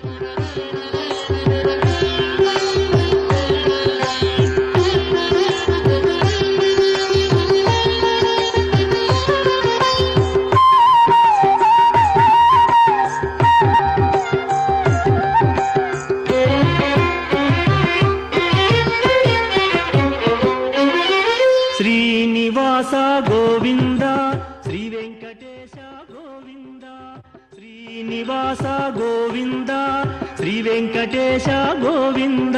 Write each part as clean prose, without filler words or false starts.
ಶ್ರೀನಿವಾಸ ಗೋವಿಂದ ಶ್ರೀ ವೆಂಕಟೇಶ ಗೋವಿಂದ ಶ್ರೀನಿವಾಸ ಗೋವಿಂದ ಶ್ರೀ ವೆಂಕಟೇಶ ಗೋವಿಂದ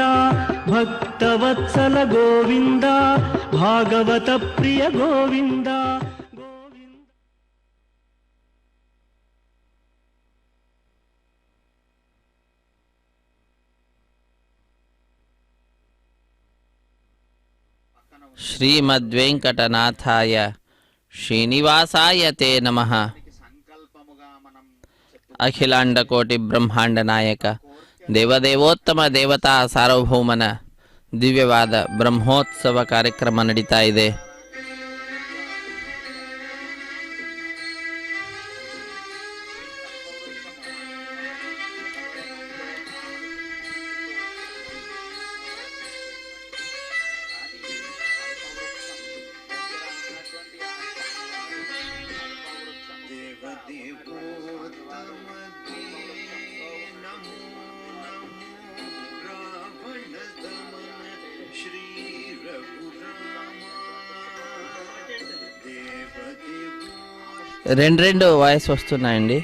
ಭಕ್ತವತ್ಸಲ ಗೋವಿಂದ ಭಾಗವತ ಪ್ರಿಯ ಗೋವಿಂದ ಗೋವಿಂದ. ಶ್ರೀಮದ್ವೆಂಕಟನಾಥಾಯ ಶ್ರೀನಿವಾಸಾಯ ತೇ ನಮಃ. ಅಖಿಲಾಂಡಕೋಟಿ ಬ್ರಹ್ಮಾಂಡ ನಾಯಕ ದೇವದೇವೋತ್ತಮ ದೇವತಾ ಸಾರ್ವಭೌಮನ ದಿವ್ಯವಾದ ಬ್ರಹ್ಮೋತ್ಸವ ಕಾರ್ಯಕ್ರಮ ನಡೀತಾ ಇದೆ. రెండు వాయిస్ వస్తున్నాయండి.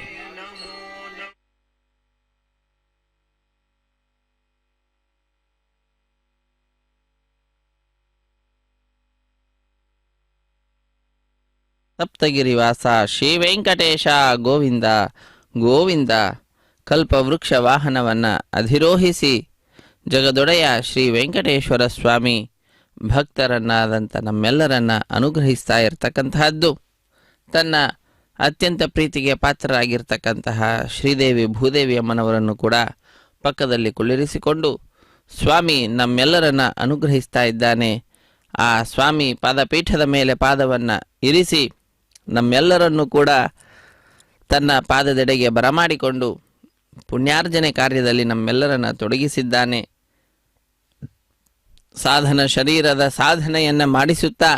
ಸಪ್ತಗಿರಿವಾಸ ಶ್ರೀ ವೆಂಕಟೇಶ ಗೋವಿಂದ ಗೋವಿಂದ. ಕಲ್ಪವೃಕ್ಷ ವಾಹನವನ್ನು ಅಧಿರೋಹಿಸಿ ಜಗದೊಡೆಯ ಶ್ರೀ ವೆಂಕಟೇಶ್ವರ ಸ್ವಾಮಿ ಭಕ್ತರನ್ನಾದಂಥ ನಮ್ಮೆಲ್ಲರನ್ನ ಅನುಗ್ರಹಿಸ್ತಾ ಇರತಕ್ಕಂತಹದ್ದು. ತನ್ನ ಅತ್ಯಂತ ಪ್ರೀತಿಗೆ ಪಾತ್ರರಾಗಿರ್ತಕ್ಕಂತಹ ಶ್ರೀದೇವಿ ಭೂದೇವಿ ಅಮ್ಮನವರನ್ನು ಕೂಡ ಪಕ್ಕದಲ್ಲಿ ಕುಳ್ಳಿರಿಸಿಕೊಂಡು ಸ್ವಾಮಿ ನಮ್ಮೆಲ್ಲರನ್ನ ಅನುಗ್ರಹಿಸ್ತಾ ಇದ್ದಾನೆ. ಆ ಸ್ವಾಮಿ ಪಾದಪೀಠದ ಮೇಲೆ ಪಾದವನ್ನು ಇರಿಸಿ ನಮ್ಮೆಲ್ಲರನ್ನು ಕೂಡ ತನ್ನ ಪಾದದೆಡೆಗೆ ಬರಮಾಡಿಕೊಂಡು ಪುಣ್ಯಾರ್ಜನೆ ಕಾರ್ಯದಲ್ಲಿ ನಮ್ಮೆಲ್ಲರನ್ನ ತೊಡಗಿಸಿದ್ದಾನೆ. ಸಾಧನ ಶರೀರದ ಸಾಧನೆಯನ್ನು ಮಾಡಿಸುತ್ತಾ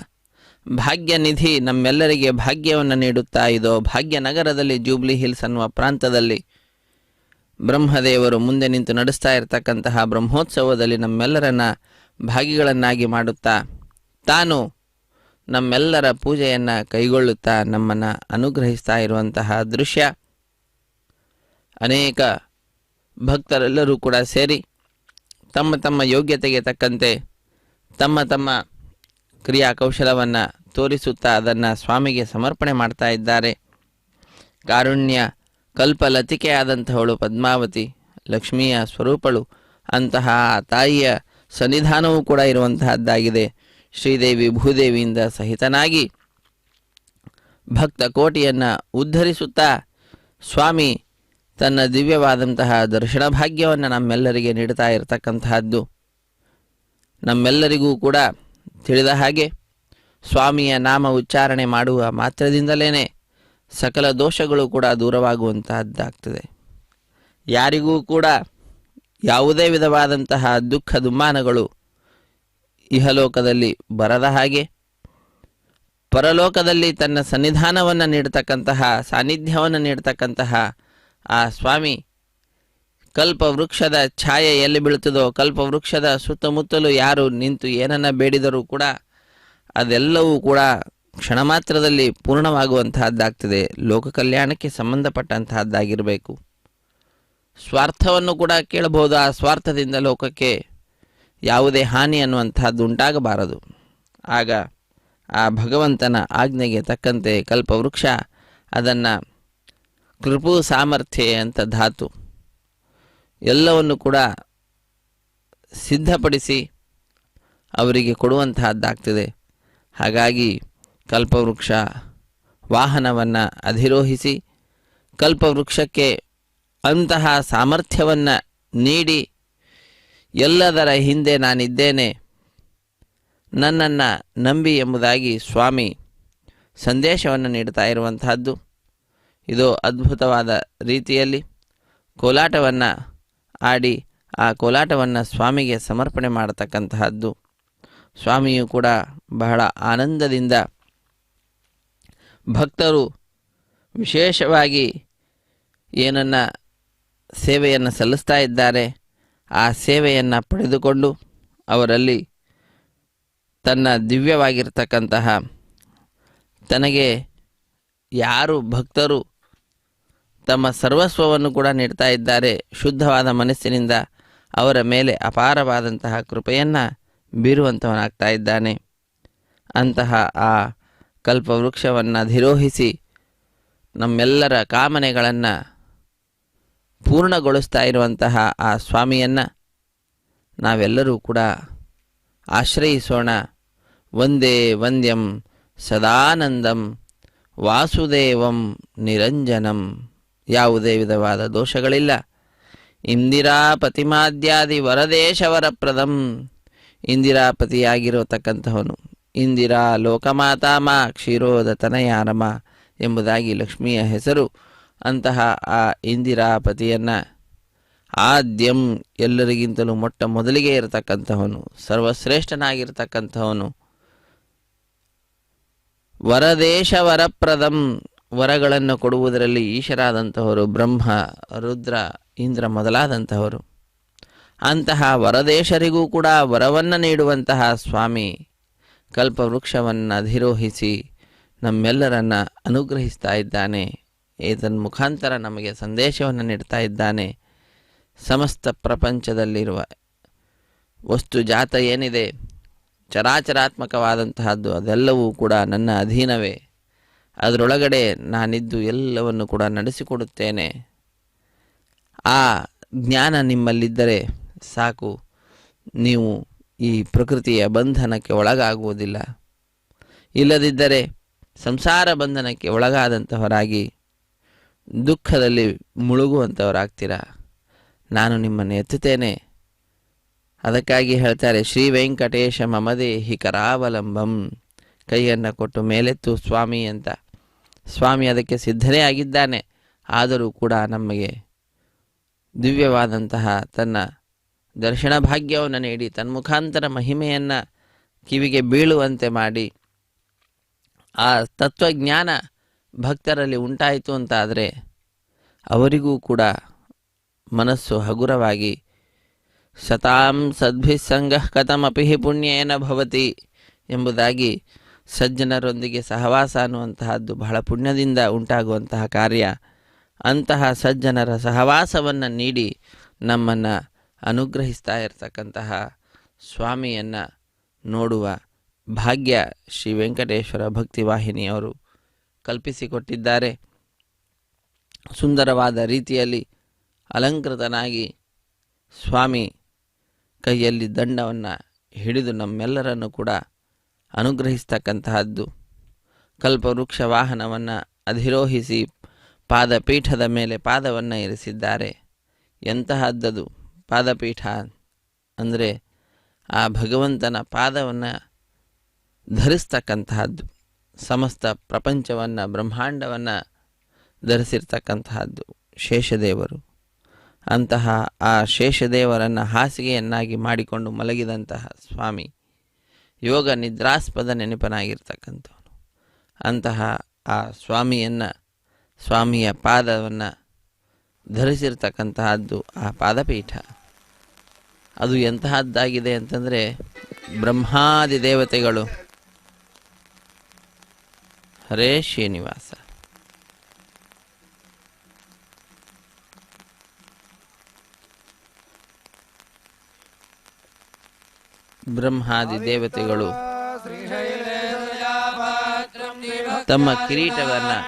ಭಾಗ್ಯನಿಧಿ ನಮ್ಮೆಲ್ಲರಿಗೆ ಭಾಗ್ಯವನ್ನು ನೀಡುತ್ತಾ ಇದೋ ಭಾಗ್ಯನಗರದಲ್ಲಿ ಜೂಬ್ಲಿ ಹಿಲ್ಸ್ ಅನ್ನುವ ಪ್ರಾಂತದಲ್ಲಿ ಬ್ರಹ್ಮದೇವರು ಮುಂದೆ ನಿಂತು ನಡೆಸ್ತಾ ಇರತಕ್ಕಂತಹ ಬ್ರಹ್ಮೋತ್ಸವದಲ್ಲಿ ನಮ್ಮೆಲ್ಲರನ್ನ ಭಾಗಿಗಳನ್ನಾಗಿ ಮಾಡುತ್ತಾ ತಾನು ನಮ್ಮೆಲ್ಲರ ಪೂಜೆಯನ್ನು ಕೈಗೊಳ್ಳುತ್ತಾ ನಮ್ಮನ್ನು ಅನುಗ್ರಹಿಸ್ತಾ ಇರುವಂತಹ ದೃಶ್ಯ. ಅನೇಕ ಭಕ್ತರೆಲ್ಲರೂ ಕೂಡ ಸೇರಿ ತಮ್ಮ ತಮ್ಮ ಯೋಗ್ಯತೆಗೆ ತಕ್ಕಂತೆ ತಮ್ಮ ತಮ್ಮ ಕ್ರಿಯಾ ಕೌಶಲವನ್ನು ತೋರಿಸುತ್ತಾ ಅದನ್ನು ಸ್ವಾಮಿಗೆ ಸಮರ್ಪಣೆ ಮಾಡ್ತಾ ಇದ್ದಾರೆ. ಕಾರುಣ್ಯ ಕಲ್ಪಲತಿಕೆಯಾದಂತಹವಳು ಪದ್ಮಾವತಿ ಲಕ್ಷ್ಮಿಯ ಸ್ವರೂಪಳು. ಅಂತಹ ತಾಯಿಯ ಸನ್ನಿಧಾನವೂ ಕೂಡ ಇರುವಂತಹದ್ದಾಗಿದೆ. ಶ್ರೀದೇವಿ ಭೂದೇವಿಯಿಂದ ಸಹಿತನಾಗಿ ಭಕ್ತ ಕೋಟಿಯನ್ನು ಉದ್ಧರಿಸುತ್ತಾ ಸ್ವಾಮಿ ತನ್ನ ದಿವ್ಯವಾದಂತಹ ದರ್ಶನ ಭಾಗ್ಯವನ್ನು ನಮ್ಮೆಲ್ಲರಿಗೆ ನೀಡುತ್ತಾ ಇರತಕ್ಕಂತಹದ್ದು. ನಮ್ಮೆಲ್ಲರಿಗೂ ಕೂಡ ತಿಳಿದ ಹಾಗೆ ಸ್ವಾಮಿಯ ನಾಮ ಉಚ್ಚಾರಣೆ ಮಾಡುವ ಮಾತ್ರದಿಂದಲೇ ಸಕಲ ದೋಷಗಳು ಕೂಡ ದೂರವಾಗುವಂತಹದ್ದಾಗ್ತದೆ. ಯಾರಿಗೂ ಕೂಡ ಯಾವುದೇ ವಿಧವಾದಂತಹ ದುಃಖ ದುಮ್ಮಾನಗಳು ಇಹಲೋಕದಲ್ಲಿ ಬರದ ಹಾಗೆ ಪರಲೋಕದಲ್ಲಿ ತನ್ನ ಸನ್ನಿಧಾನವನ್ನು ನೀಡತಕ್ಕಂತಹ ಸಾನ್ನಿಧ್ಯವನ್ನು ನೀಡತಕ್ಕಂತಹ ಆ ಸ್ವಾಮಿ ಕಲ್ಪವೃಕ್ಷದ ಛಾಯೆ ಎಲ್ಲಿ ಬೀಳುತ್ತದೋ ಕಲ್ಪವೃಕ್ಷದ ಸುತ್ತಮುತ್ತಲೂ ಯಾರು ನಿಂತು ಏನನ್ನ ಬೇಡಿದರೂ ಕೂಡ ಅದೆಲ್ಲವೂ ಕೂಡ ಕ್ಷಣ ಮಾತ್ರದಲ್ಲಿ ಪೂರ್ಣವಾಗುವಂತಹದ್ದಾಗ್ತದೆ. ಲೋಕ ಕಲ್ಯಾಣಕ್ಕೆ ಸಂಬಂಧಪಟ್ಟಂತಹದ್ದಾಗಿರಬೇಕು. ಸ್ವಾರ್ಥವನ್ನು ಕೂಡ ಕೇಳಬಹುದು. ಆ ಸ್ವಾರ್ಥದಿಂದ ಲೋಕಕ್ಕೆ ಯಾವುದೇ ಹಾನಿ ಅನ್ನುವಂತಹದ್ದು ಉಂಟಾಗಬಾರದು. ಆಗ ಆ ಭಗವಂತನ ಆಜ್ಞೆಗೆ ತಕ್ಕಂತೆ ಕಲ್ಪವೃಕ್ಷ ಅದನ್ನು ಕೃಪು ಸಾಮರ್ಥ್ಯ ಅಂತ ಧಾತು ಎಲ್ಲವನ್ನು ಕೂಡ ಸಿದ್ಧಪಡಿಸಿ ಅವರಿಗೆ ಕೊಡುವಂತಹದ್ದಾಗ್ತದೆ. ಹಾಗಾಗಿ ಕಲ್ಪವೃಕ್ಷ ವಾಹನವನ್ನು ಅಧಿರೋಹಿಸಿ ಕಲ್ಪವೃಕ್ಷಕ್ಕೆ ಅಂತಹ ಸಾಮರ್ಥ್ಯವನ್ನು ನೀಡಿ ಎಲ್ಲದರ ಹಿಂದೆ ನಾನಿದ್ದೇನೆ, ನನ್ನನ್ನು ನಂಬಿ ಎಂಬುದಾಗಿ ಸ್ವಾಮಿ ಸಂದೇಶವನ್ನು ನೀಡ್ತಾ ಇರುವಂತಹದ್ದು. ಇದು ಅದ್ಭುತವಾದ ರೀತಿಯಲ್ಲಿ ಕೋಲಾಟವನ್ನು ಆಡಿ ಆ ಕೋಲಾಟವನ್ನು ಸ್ವಾಮಿಗೆ ಸಮರ್ಪಣೆ ಮಾಡತಕ್ಕಂತಹದ್ದು. ಸ್ವಾಮಿಯು ಕೂಡ ಬಹಳ ಆನಂದದಿಂದ ಭಕ್ತರು ವಿಶೇಷವಾಗಿ ಏನನ್ನು ಸೇವೆಯನ್ನು ಸಲ್ಲಿಸ್ತಾ ಇದ್ದಾರೆ ಆ ಸೇವೆಯನ್ನು ಪಡೆದುಕೊಂಡು ಅವರಲ್ಲಿ ತನ್ನ ದಿವ್ಯವಾಗಿರ್ತಕ್ಕಂತಹ ತನಗೆ ಯಾರು ಭಕ್ತರು ತಮ್ಮ ಸರ್ವಸ್ವವನ್ನು ಕೂಡ ನೀಡ್ತಾ ಇದ್ದಾರೆ ಶುದ್ಧವಾದ ಮನಸ್ಸಿನಿಂದ ಅವರ ಮೇಲೆ ಅಪಾರವಾದಂತಹ ಕೃಪೆಯನ್ನು ಬೀರುವಂಥವನಾಗ್ತಾ ಇದ್ದಾನೆ. ಅಂತಹ ಆ ಕಲ್ಪವೃಕ್ಷವನ್ನು ಅಧಿರೋಹಿಸಿ ನಮ್ಮೆಲ್ಲರ ಕಾಮನೆಗಳನ್ನು ಪೂರ್ಣಗೊಳಿಸ್ತಾ ಇರುವಂತಹ ಆ ಸ್ವಾಮಿಯನ್ನು ನಾವೆಲ್ಲರೂ ಕೂಡ ಆಶ್ರಯಿಸೋಣ. ವಂದೇ ವಂದ್ಯಂ ಸದಾನಂದಂ ವಾಸುದೇವಂ ನಿರಂಜನಂ. ಯಾವುದೇ ವಿಧವಾದ ದೋಷಗಳಿಲ್ಲ. ಇಂದಿರಾಪತಿಮಾದ್ಯಾದಿ ವರದೇಶವರಪ್ರದಂ. ಇಂದಿರಾಪತಿಯಾಗಿರತಕ್ಕಂತಹವನು, ಇಂದಿರಾ ಲೋಕಮಾತಾಮ ಕ್ಷೀರೋದ ತನಯಾರಮ ಎಂಬುದಾಗಿ ಲಕ್ಷ್ಮಿಯ ಹೆಸರು. ಅಂತಹ ಆ ಇಂದಿರಾಪತಿಯನ್ನು ಆದ್ಯಂ ಎಲ್ಲರಿಗಿಂತಲೂ ಮೊಟ್ಟ ಮೊದಲಿಗೆ ಇರತಕ್ಕಂತಹವನು, ಸರ್ವಶ್ರೇಷ್ಠನಾಗಿರ್ತಕ್ಕಂಥವನು, ವರದೇಶವರಪ್ರದಂ ವರಗಳನ್ನು ಕೊಡುವುದರಲ್ಲಿ ಈಶರಾದಂತಹವರು ಬ್ರಹ್ಮ ರುದ್ರ ಇಂದ್ರ ಮೊದಲಾದಂತಹವರು. ಅಂತಹ ವರದೇಶರಿಗೂ ಕೂಡ ವರವನ್ನು ನೀಡುವಂತಹ ಸ್ವಾಮಿ ಕಲ್ಪವೃಕ್ಷವನ್ನು ಅಧಿರೋಹಿಸಿ ನಮ್ಮೆಲ್ಲರನ್ನು ಅನುಗ್ರಹಿಸ್ತಾ ಇದ್ದಾನೆ. ಏತನ್ಮುಖಾಂತರ ನಮಗೆ ಸಂದೇಶವನ್ನು ನೀಡ್ತಾ ಇದ್ದಾನೆ. ಸಮಸ್ತ ಪ್ರಪಂಚದಲ್ಲಿರುವ ವಸ್ತು ಜಾತ ಏನಿದೆ ಚರಾಚರಾತ್ಮಕವಾದಂತಹದ್ದು ಅದೆಲ್ಲವೂ ಕೂಡ ನನ್ನ ಅಧೀನವೇ. ಅದರೊಳಗಡೆ ನಾನಿದ್ದು ಎಲ್ಲವನ್ನು ಕೂಡ ನಡೆಸಿಕೊಡುತ್ತೇನೆ. ಆ ಜ್ಞಾನ ನಿಮ್ಮಲ್ಲಿದ್ದರೆ ಸಾಕು, ನೀವು ಈ ಪ್ರಕೃತಿಯ ಬಂಧನಕ್ಕೆ ಒಳಗಾಗುವುದಿಲ್ಲ. ಇಲ್ಲದಿದ್ದರೆ ಸಂಸಾರ ಬಂಧನಕ್ಕೆ ಒಳಗಾದಂಥವರಾಗಿ ದುಃಖದಲ್ಲಿ ಮುಳುಗುವಂಥವರಾಗ್ತೀರ. ನಾನು ನಿಮ್ಮನ್ನು ಎತ್ತುತ್ತೇನೆ. ಅದಕ್ಕಾಗಿ ಹೇಳ್ತಾರೆ, ಶ್ರೀ ವೆಂಕಟೇಶ ಮಮದೇಹಿ ಕರಾವಲಂಬಂ. ಕೈಯನ್ನು ಕೊಟ್ಟು ಮೇಲೆತ್ತು ಸ್ವಾಮಿ ಅಂತ. ಸ್ವಾಮಿ ಅದಕ್ಕೆ ಸಿದ್ಧನೇ ಆಗಿದ್ದಾನೆ. ಆದರೂ ಕೂಡ ನಮಗೆ ದಿವ್ಯವಾದಂತಹ ತನ್ನ ದರ್ಶನ ಭಾಗ್ಯವನ್ನು ನೀಡಿ ತನ್ಮುಖಾಂತರ ಮಹಿಮೆಯನ್ನು ಕಿವಿಗೆ ಬೀಳುವಂತೆ ಮಾಡಿ ಆ ತತ್ವಜ್ಞಾನ ಭಕ್ತರಲ್ಲಿ ಉಂಟಾಯಿತು ಅಂತಾದರೆ ಅವರಿಗೂ ಕೂಡ ಮನಸ್ಸು ಹಗುರವಾಗಿ ಶತಾಂ ಸದ್ಭಿಸ್ಸಂಗಃ ಕಥಮಪಿ ಪುಣ್ಯೇನ ಭವತಿ ಎಂಬುದಾಗಿ ಸಜ್ಜನರೊಂದಿಗೆ ಸಹವಾಸ ಅನ್ನುವಂತಹದ್ದು ಬಹಳ ಪುಣ್ಯದಿಂದ ಉಂಟಾಗುವಂತಹ ಕಾರ್ಯ. ಅಂತಹ ಸಜ್ಜನರ ಸಹವಾಸವನ್ನು ನೀಡಿ ನಮ್ಮನ್ನು ಅನುಗ್ರಹಿಸ್ತಾ ಇರತಕ್ಕಂತಹ ಸ್ವಾಮಿಯನ್ನು ನೋಡುವ ಭಾಗ್ಯ ಶ್ರೀ ವೆಂಕಟೇಶ್ವರ ಭಕ್ತಿವಾಹಿನಿಯವರು ಕಲ್ಪಿಸಿಕೊಟ್ಟಿದ್ದಾರೆ. ಸುಂದರವಾದ ರೀತಿಯಲ್ಲಿ ಅಲಂಕೃತನಾಗಿ ಸ್ವಾಮಿ ಕೈಯಲ್ಲಿ ದಂಡವನ್ನು ಹಿಡಿದು ನಮ್ಮೆಲ್ಲರನ್ನು ಕೂಡ ಅನುಗ್ರಹಿಸ್ತಕ್ಕಂತಹದ್ದು. ಕಲ್ಪವೃಕ್ಷ ವಾಹನವನ್ನು ಅಧಿರೋಹಿಸಿ ಪಾದಪೀಠದ ಮೇಲೆ ಪಾದವನ್ನು ಇರಿಸಿದ್ದಾರೆ. ಎಂತಹದ್ದದು ಪಾದಪೀಠ ಅಂದರೆ ಆ ಭಗವಂತನ ಪಾದವನ್ನು ಧರಿಸ್ತಕ್ಕಂತಹದ್ದು. ಸಮಸ್ತ ಪ್ರಪಂಚವನ್ನು ಬ್ರಹ್ಮಾಂಡವನ್ನು ಧರಿಸಿರ್ತಕ್ಕಂತಹದ್ದು ಶೇಷದೇವರು. ಅಂತಹ ಆ ಶೇಷದೇವರನ್ನು ಹಾಸಿಗೆಯನ್ನಾಗಿ ಮಾಡಿಕೊಂಡು ಮಲಗಿದಂತಹ ಸ್ವಾಮಿ ಯೋಗ ನಿದ್ರಾಸ್ಪದ ನೆನಪನಾಗಿರ್ತಕ್ಕಂಥವನು. ಅಂತಹ ಆ ಸ್ವಾಮಿಯ ಪಾದವನ್ನು ಧರಿಸಿರ್ತಕ್ಕಂತಹದ್ದು ಆ ಪಾದಪೀಠ. ಅದು ಎಂತಹದ್ದಾಗಿದೆ ಅಂತಂದರೆ ಬ್ರಹ್ಮಾದಿ ದೇವತೆಗಳು ಹರೇ ಶ್ರೀನಿವಾಸ ಬ್ರಹ್ಮಾದಿ ದೇವತೆಗಳು ತಮ್ಮ ಕಿರೀಟವನ್ನು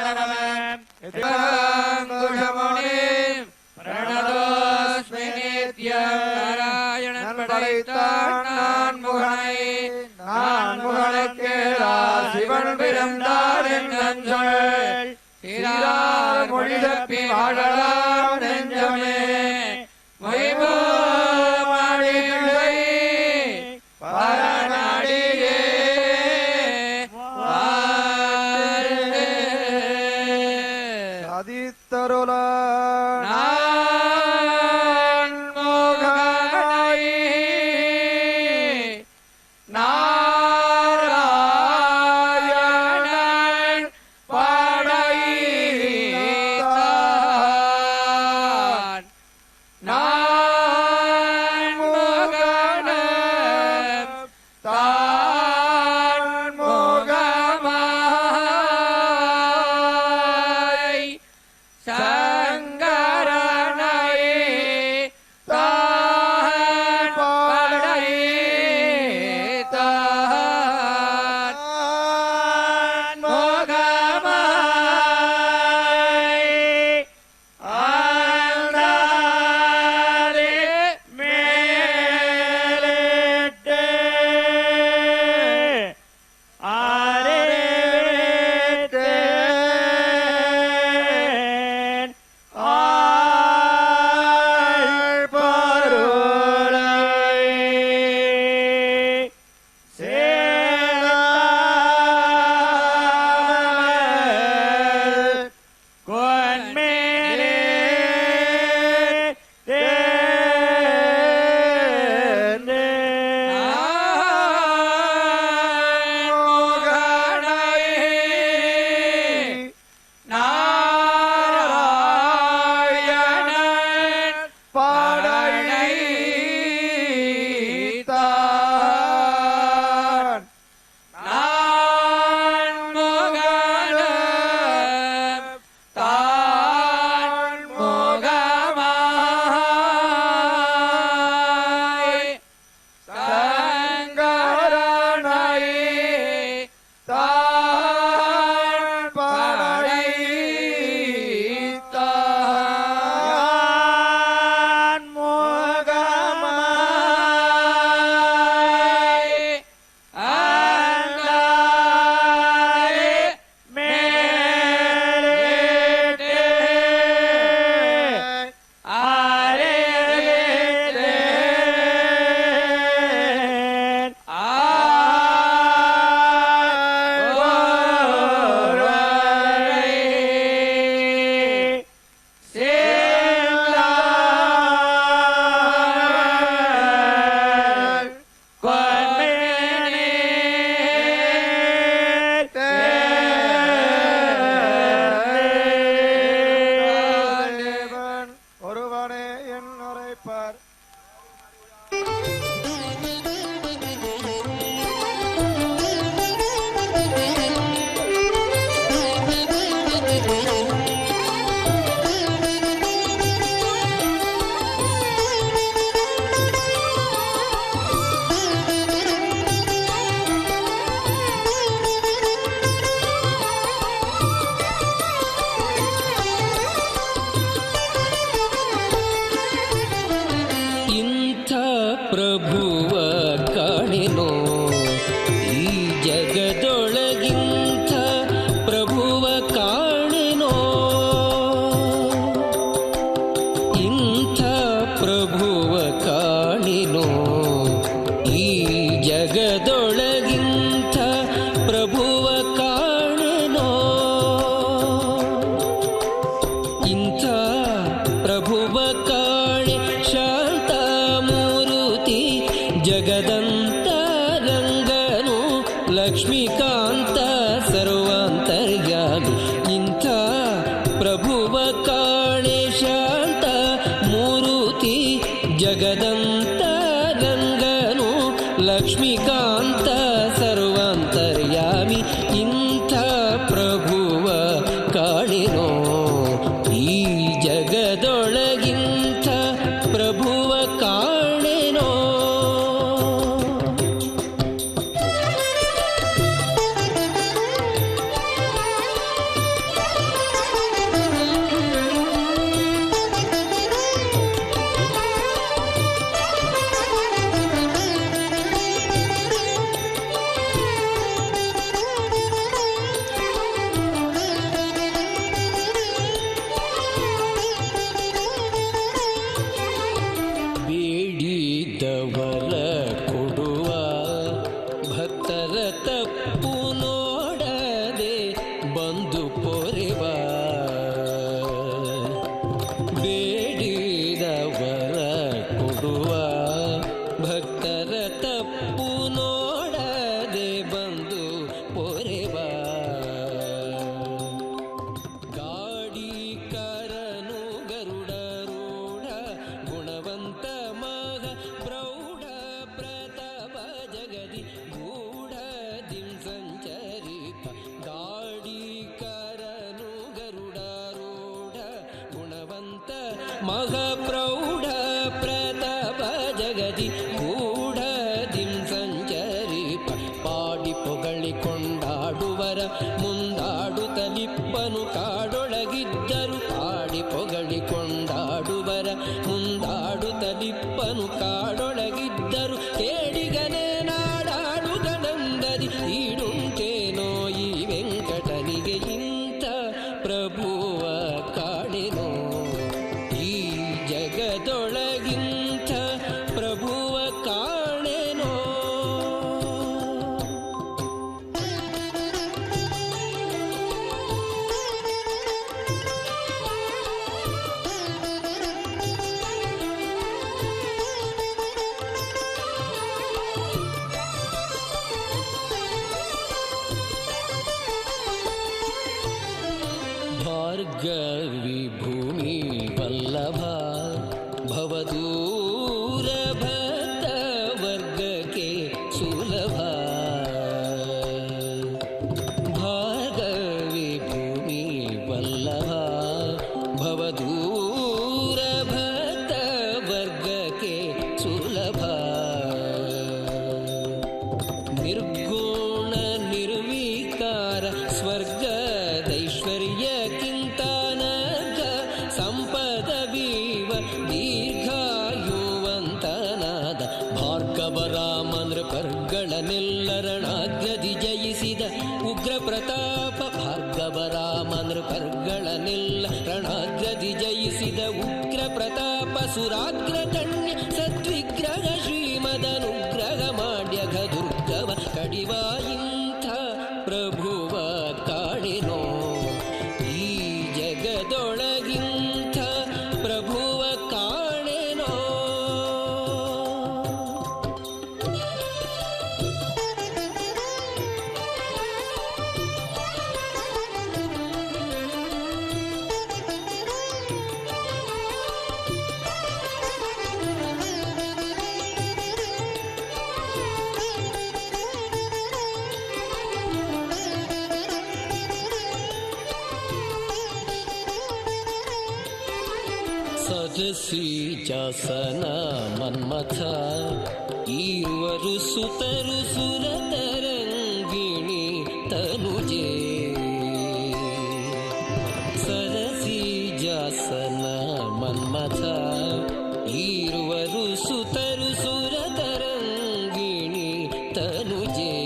ஒருவனே என் உரைப்பார். ಪ್ರಭುವ ಕಾಣೆನೋ ಈ ಜಗದೊಳಗಿಂಥ ಪ್ರಭುವ ಕಾಣೆನೋ ಇಂಥ ಪ್ರಭುವ ಕಾಣೆನೋ ಈ ಜಗದೊಳಗಿಂಥ ಪ್ರಭುವ ಕಾಣೆನೋ ಇಂಥ ಪ್ರಭುವ ಕಾಣೆ ಶಾಂತ ಜಗದಂತರಂಗನು ಲಕ್ಷ್ಮೀಕಾಂತ ಸರ್ವಾಂತರ್ಯಾಮಿ ಇಂಥ ಪ್ರಭುವ ಕಾಣೆ ಶಾಂತ ಮೂರುತಿ ಜಗದಂತರಂಗನು ಲಕ್ಷ್ಮೀಕಾಂತ ಸರ್ವಾಂತರ್ಯಾಮಿ ಇಂಥ ಪ್ರಭುವ ಕಾಣೆನೋ ಈ ಜಗದೊಳಗಿಂಥ ಪ್ರಭುವ ಕಾಣೆನೋ. ಬೇಡಿದವರ ಕೊಡುವ ಭಕ್ತರ ತಪ್ಪು ನೋಡದೆ ಬಂದು ಪೊರೆವ ಬೇಡಿದವರ ಕೊಡುವ ಭಕ್ತರ ತಪ್ಪು ನೋಡದೆ ಬಂದು ಪೊರೆವ ಗಾಡಿಕರನು ಗರುಡರೂಢ ಗುಣವಂತ ಮಗ ಪ್ರೌಢ ಪ್ರತಾಪ ಜಗದಿ ಗೂಢದಿಂ ಸಂಚರಿಪ ಗಾಡಿಕರನು ಗರುಡರೂಢ ಗುಣವಂತ ಮಗ ಪ್ರೌಢ ಪ್ರತಾಪ ಜಗದಿ ಗೂಢದಿಂ ಸಂಚರಿಪ ಪಾಡಿ ಪೊಗಳಿ ಕೊಂಡಾಡುವರ ಮುಂದಾಡುತ್ತಲಿಪ್ಪನು ಕಾಡೊಳಗಿದ್ದರು ಪಾಡಿ ಪೊಗಳಿ ಕೊಂಡಾಡುವರ ಮುಂದಾಡುತ್ತಲಿಪ್ಪನು ಕಾಡೊಳಗಿದ್ದರು ಕೇಡಿಗನೇ ನಾಡಾಡುಗನಂದದಿ ಈಡುಂಟೇನೋ ಈ ವೆಂಕಟನಿಗೆ ಇಂಥ ಪ್ರಭುವ ಕಾಣೆನೋ ಈ ಜಗದೊಳಗಿಂಥ ಪ್ರಭುವ ಕಾಣೆನೋ. ಭಾರ್ಗವಿ ಭೂಮಿ ವಲ್ಲಭ ಭವದೂರ ಭಕ್ತ ವರ್ಗಕ್ಕೆ ಸುಲಭ ಭಾರ್ಗವಿ ಭೂಮಿ ವಲ್ಲಭ ಭವದೂರ ಭಕ್ತ ವರ್ಗಕ್ಕೆ ಸುಲಭ ನಿರ್ಗುಣ ನಿರ್ವಿಕಾರ ಸ್ವರ್ಗದೈಶ್ವರ್ಯಕ್ಕಿಂತ ನರ್ಗ ಸಂಪದ ವೀವ ದೀರ್ಘಾಯುವಂತನಾದ ಭಾರ್ಗವ ರಾಮನೃ ಪರ್ಗಳನೆಲ್ಲರಣಾಗ್ರದಿ ಜಯಿಸಿದ ಉಗ್ರ ಪ್ರತಾಪ ಭಾರ್ಗವ ರಾಮನೃ ಪರ್ಗಳನೆಲ್ಲ ರಣಾಗ್ರದಿ ಜಯಿಸಿದ ಉಗ್ರ ಪ್ರತಾಪ ಸುರಾಗ್ರತಣ್ಯ ಸದ್ವಿಗ್ರಹ ಶ್ರೀಮದನುಗ್ರಹ ಮಾಡ್ಯಘ ದುರ್ಗವ ಕಡಿವ ಇಂಥ ಪ್ರಭುವ ಕಾಣೆನೋ ಈ ಜಗದೊಳಗಿಂಥ ಪ್ರಭುವ ಕಾಣೆನೋ. ಸರಸಿ ಜಾಸನ ಮನ್ಮಥ ಈರುವರು ಸುತರು ಸುರತರಂಗಿಣಿ ತನುಜೇ ಸರಸಿ ಜಾಸನ ಮನ್ಮಥ ಈರುವರು ಸುತರು ಸುರತರಂಗಿಣಿ ತನುಜೇ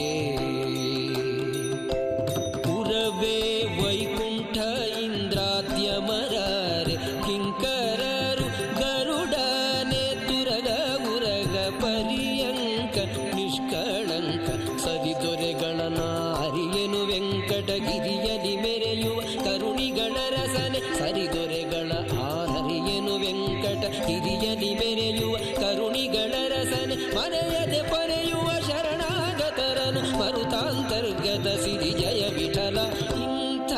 ಪುರವೇ ವೈಕುಂಠ ಇಂದ್ರಾದ್ಯಮರಾರೆ ಕಿಂಕರರು ಗರುಡನೆ ತುರಗ ಉರಗ ಪರ್ಯಂಕ ನಿಷ್ಕಳಂಕ ಸರಿದೊರೆಗಳನಾರಿಯನು ವೆಂಕಟಗಿರಿಯಲಿ ಮೆರೆಯುವ ಕರುಣಿಗಳ ರಸನೆ ಸರಿದೊರೆಗಳ ಆನರಿಯನು ವೆಂಕಟ ಗಿರಿಯಲಿ ಮೆರೆಯುವ ಕರುಣಿಗಳ ರಸನೆ ಮರೆಯದೆ ಪರೆಯುವ ಶರಣಾಗತರನು ಮರುತಾಂತರ್ಗತ ಸಿರಿ ಜಯ ವಿಠಲ ಇಂಥ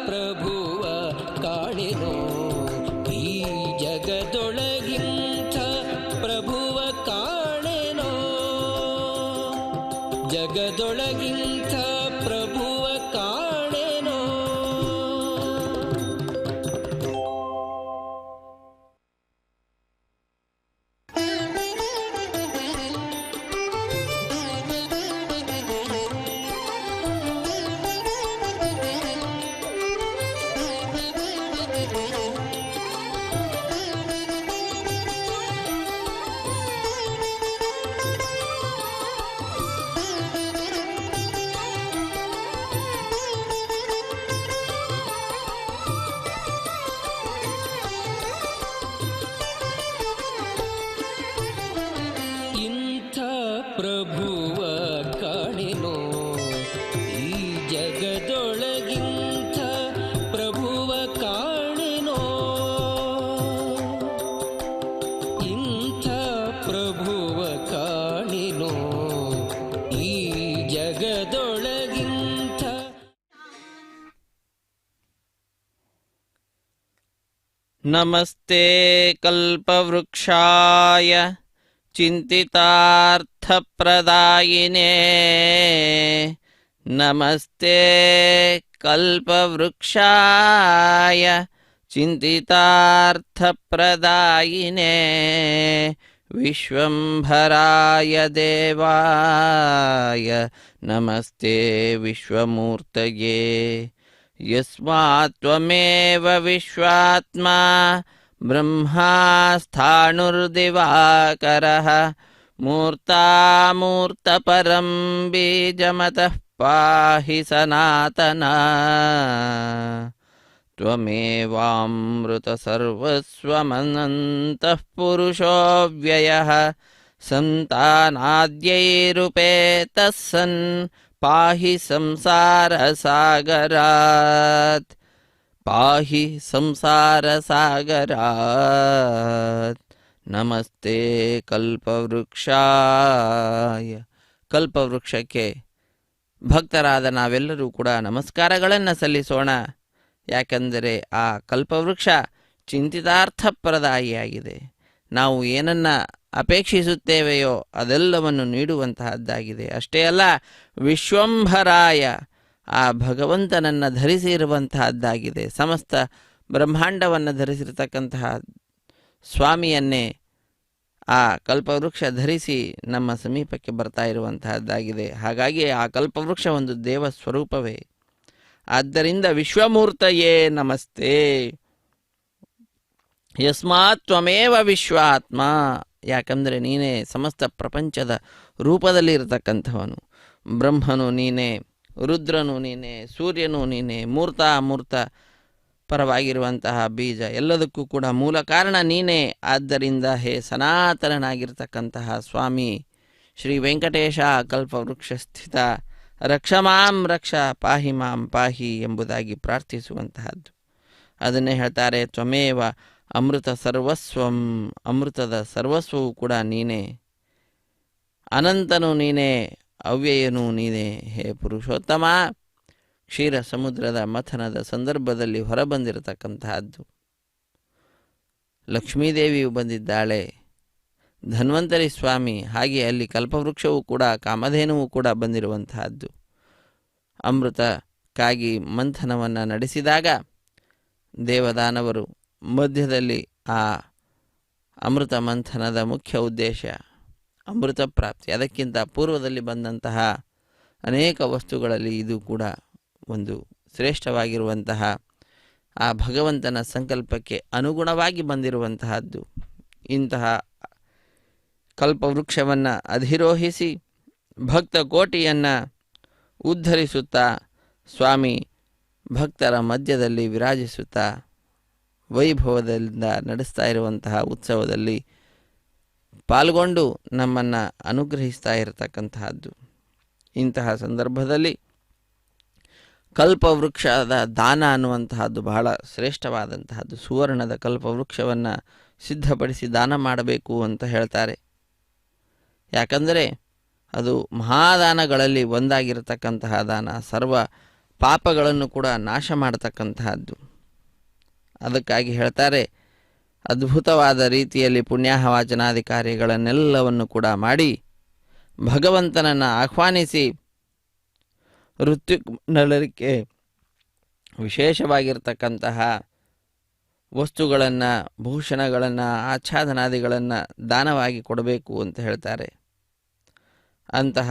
ಪ್ರಭುವ ಕಾಣೆನೋ ಈ ಜಗದೊಳಗಿಂಥ ಪ್ರಭುವ ಕಾಣೆನೋ ಜಗದೊಳಗಿಂಥ ಪ್ರಭುವ ಕಾಣೆನೋ. ಇಂಥ ಪ್ರಭುವ ಕಾಣೆನೋ ಈ ಜಗದೊಳಗಿಂಥ ಪ್ರಭುವ ಕಾಣೆನೋ ಇಂಥ ಪ್ರಭುವ ಕಾಣೆನೋ ಈ ಜಗದೊಳಗಿಂಥ. ನಮಸ್ತೆ ಕಲ್ಪವೃಕ್ಷಾಯ ಚಿಂತಿತಾರ್ಥಪ್ರದಾಯಿನೇ ನಮಸ್ತೆ ಕಲ್ಪವೃಕ್ಷಾಯ ಚಿಂತಿತಾರ್ಥಪ್ರದಾಯಿನೇ ವಿಶ್ವಂಭರಾಯ ದೇವಾಯ ನಮಸ್ತೆ ವಿಶ್ವಮೂರ್ತಯೇ ಯಸ್ಮಾತ್ ತ್ವಮೇವ ವಿಶ್ವಾತ್ಮ ಬ್ರಹ್ಮಾಸ್ಥಾಣುರ್ದಿವಾಕರಃ ಮೂರ್ತಾಮೂರ್ತಪರಂ ಬೀಜಮತಃ ಪಾಹಿ ಸನಾತನ ತ್ವಮೇವಾಮೃತ ಸರ್ವಸ್ವಮನಂತಃ ಪುರುಷೋವ್ಯಯಃ ಸಂತಾನಾದ್ಯೈರುಪೇತಃ ಸನ್ ಪಾಹಿ ಸಂಸಾರಸಾಗರಾತ್ ಪಾಹಿ ಸಂಸಾರಸಾಗರಾತ್. ನಮಸ್ತೆ ಕಲ್ಪವೃಕ್ಷಾಯ. ಕಲ್ಪವೃಕ್ಷಕ್ಕೆ ಭಕ್ತರಾದ ನಾವೆಲ್ಲರೂ ಕೂಡ ನಮಸ್ಕಾರಗಳನ್ನು ಸಲ್ಲಿಸೋಣ. ಯಾಕೆಂದರೆ ಆ ಕಲ್ಪವೃಕ್ಷ ಚಿಂತಿತಾರ್ಥಪ್ರದಾಯಿಯಾಗಿದೆ. ನಾವು ಏನನ್ನು ಅಪೇಕ್ಷಿಸುತ್ತೇವೆಯೋ ಅದೆಲ್ಲವನ್ನು ನೀಡುವಂತಹದ್ದಾಗಿದೆ. ಅಷ್ಟೇ ಅಲ್ಲ, ವಿಶ್ವಂಭರಾಯ ಆ ಭಗವಂತನನ್ನು ಧರಿಸಿರುವಂತಹದ್ದಾಗಿದೆ. ಸಮಸ್ತ ಬ್ರಹ್ಮಾಂಡವನ್ನು ಧರಿಸಿರತಕ್ಕಂತಹ ಸ್ವಾಮಿಯನ್ನೇ ಆ ಕಲ್ಪವೃಕ್ಷ ಧರಿಸಿ ನಮ್ಮ ಸಮೀಪಕ್ಕೆ ಬರ್ತಾ ಇರುವಂತಹದ್ದಾಗಿದೆ. ಹಾಗಾಗಿ ಆ ಕಲ್ಪವೃಕ್ಷ ಒಂದು ದೇವ ಸ್ವರೂಪವೇ. ಆದ್ದರಿಂದ ವಿಶ್ವಮೂರ್ತಯೇ ನಮಸ್ತೆ. ಯಸ್ಮಾತ್ ತ್ವಮೇವ ವಿಶ್ವಾತ್ಮ, ಯಾಕಂದರೆ ನೀನೇ ಸಮಸ್ತ ಪ್ರಪಂಚದ ರೂಪದಲ್ಲಿ ಇರತಕ್ಕಂಥವನು. ಬ್ರಹ್ಮನು ನೀನೇ, ರುದ್ರನು ನೀನೇ, ಸೂರ್ಯನು ನೀನೇ, ಮೂರ್ತ ಅಮೂರ್ತ ಪರವಾಗಿರುವಂತಹ ಬೀಜ ಎಲ್ಲದಕ್ಕೂ ಕೂಡ ಮೂಲ ಕಾರಣ ನೀನೇ. ಆದ್ದರಿಂದ ಹೇ ಸನಾತನನಾಗಿರ್ತಕ್ಕಂತಹ ಸ್ವಾಮಿ ಶ್ರೀ ವೆಂಕಟೇಶ ಕಲ್ಪವೃಕ್ಷ ಸ್ಥಿತ ರಕ್ಷ ಮಾಂ ರಕ್ಷ ಪಾಹಿ ಮಾಂ ಪಾಹಿ ಎಂಬುದಾಗಿ ಪ್ರಾರ್ಥಿಸುವಂತಹದ್ದು. ಅದನ್ನೇ ಹೇಳ್ತಾರೆ, ತ್ವಮೇವ ಅಮೃತ ಸರ್ವಸ್ವಂ, ಅಮೃತದ ಸರ್ವಸ್ವವು ಕೂಡ ನೀನೇ, ಅನಂತನು ನೀನೇ, ಅವ್ಯಯನೂ ನೀನೇ. ಹೇ ಪುರುಷೋತ್ತಮ, ಕ್ಷೀರ ಸಮುದ್ರದ ಮಥನದ ಸಂದರ್ಭದಲ್ಲಿ ಹೊರಬಂದಿರತಕ್ಕಂತಹದ್ದು. ಲಕ್ಷ್ಮೀದೇವಿಯು ಬಂದಿದ್ದಾಳೆ, ಧನ್ವಂತರಿ ಸ್ವಾಮಿ, ಹಾಗೆ ಅಲ್ಲಿ ಕಲ್ಪವೃಕ್ಷವೂ ಕೂಡ ಕಾಮಧೇನುವು ಕೂಡ ಬಂದಿರುವಂತಹದ್ದು. ಅಮೃತಕ್ಕಾಗಿ ಮಂಥನವನ್ನು ನಡೆಸಿದಾಗ ದೇವದಾನವರು ಮಧ್ಯದಲ್ಲಿ ಆ ಅಮೃತ ಮಂಥನದ ಮುಖ್ಯ ಉದ್ದೇಶ ಅಮೃತ ಪ್ರಾಪ್ತಿ. ಅದಕ್ಕಿಂತ ಪೂರ್ವದಲ್ಲಿ ಬಂದಂತಹ ಅನೇಕ ವಸ್ತುಗಳಲ್ಲಿ ಇದು ಕೂಡ ಒಂದು ಶ್ರೇಷ್ಠವಾಗಿರುವಂತಹ ಆ ಭಗವಂತನ ಸಂಕಲ್ಪಕ್ಕೆ ಅನುಗುಣವಾಗಿ ಬಂದಿರುವಂತಹದ್ದು. ಇಂತಹ ಕಲ್ಪವೃಕ್ಷವನ್ನು ಅಧಿರೋಹಿಸಿ ಭಕ್ತ ಕೋಟಿಯನ್ನು ಉದ್ಧರಿಸುತ್ತಾ ಸ್ವಾಮಿ ಭಕ್ತರ ಮಧ್ಯದಲ್ಲಿ ವಿರಾಜಿಸುತ್ತಾ ವೈಭವದಿಂದ ನಡೆಸ್ತಾ ಇರುವಂತಹ ಉತ್ಸವದಲ್ಲಿ ಪಾಲ್ಗೊಂಡು ನಮ್ಮನ್ನು ಅನುಗ್ರಹಿಸ್ತಾ ಇರತಕ್ಕಂತಹದ್ದು. ಇಂತಹ ಸಂದರ್ಭದಲ್ಲಿ ಕಲ್ಪವೃಕ್ಷದ ದಾನ ಅನ್ನುವಂತಹದ್ದು ಬಹಳ ಶ್ರೇಷ್ಠವಾದಂತಹದ್ದು. ಸುವರ್ಣದ ಕಲ್ಪವೃಕ್ಷವನ್ನು ಸಿದ್ಧಪಡಿಸಿ ದಾನ ಮಾಡಬೇಕು ಅಂತ ಹೇಳ್ತಾರೆ. ಯಾಕಂದರೆ ಅದು ಮಹಾದಾನಗಳಲ್ಲಿ ಒಂದಾಗಿರತಕ್ಕಂತಹ ದಾನ, ಸರ್ವ ಪಾಪಗಳನ್ನು ಕೂಡ ನಾಶ ಮಾಡತಕ್ಕಂತಹದ್ದು. ಅದಕ್ಕಾಗಿ ಹೇಳ್ತಾರೆ, ಅದ್ಭುತವಾದ ರೀತಿಯಲ್ಲಿ ಪುಣ್ಯಾಹವಾಚನಾದಿ ಕಾರ್ಯಗಳನ್ನೆಲ್ಲವನ್ನು ಕೂಡ ಮಾಡಿ ಭಗವಂತನನ್ನು ಆಹ್ವಾನಿಸಿ ಋತ್ವಿಕ್ನಳರಿಗೆ ವಿಶೇಷವಾಗಿರ್ತಕ್ಕಂತಹ ವಸ್ತುಗಳನ್ನು, ಭೂಷಣಗಳನ್ನು, ಆಚ್ಛಾದನಾದಿಗಳನ್ನು ದಾನವಾಗಿ ಕೊಡಬೇಕು ಅಂತ ಹೇಳ್ತಾರೆ. ಅಂತಹ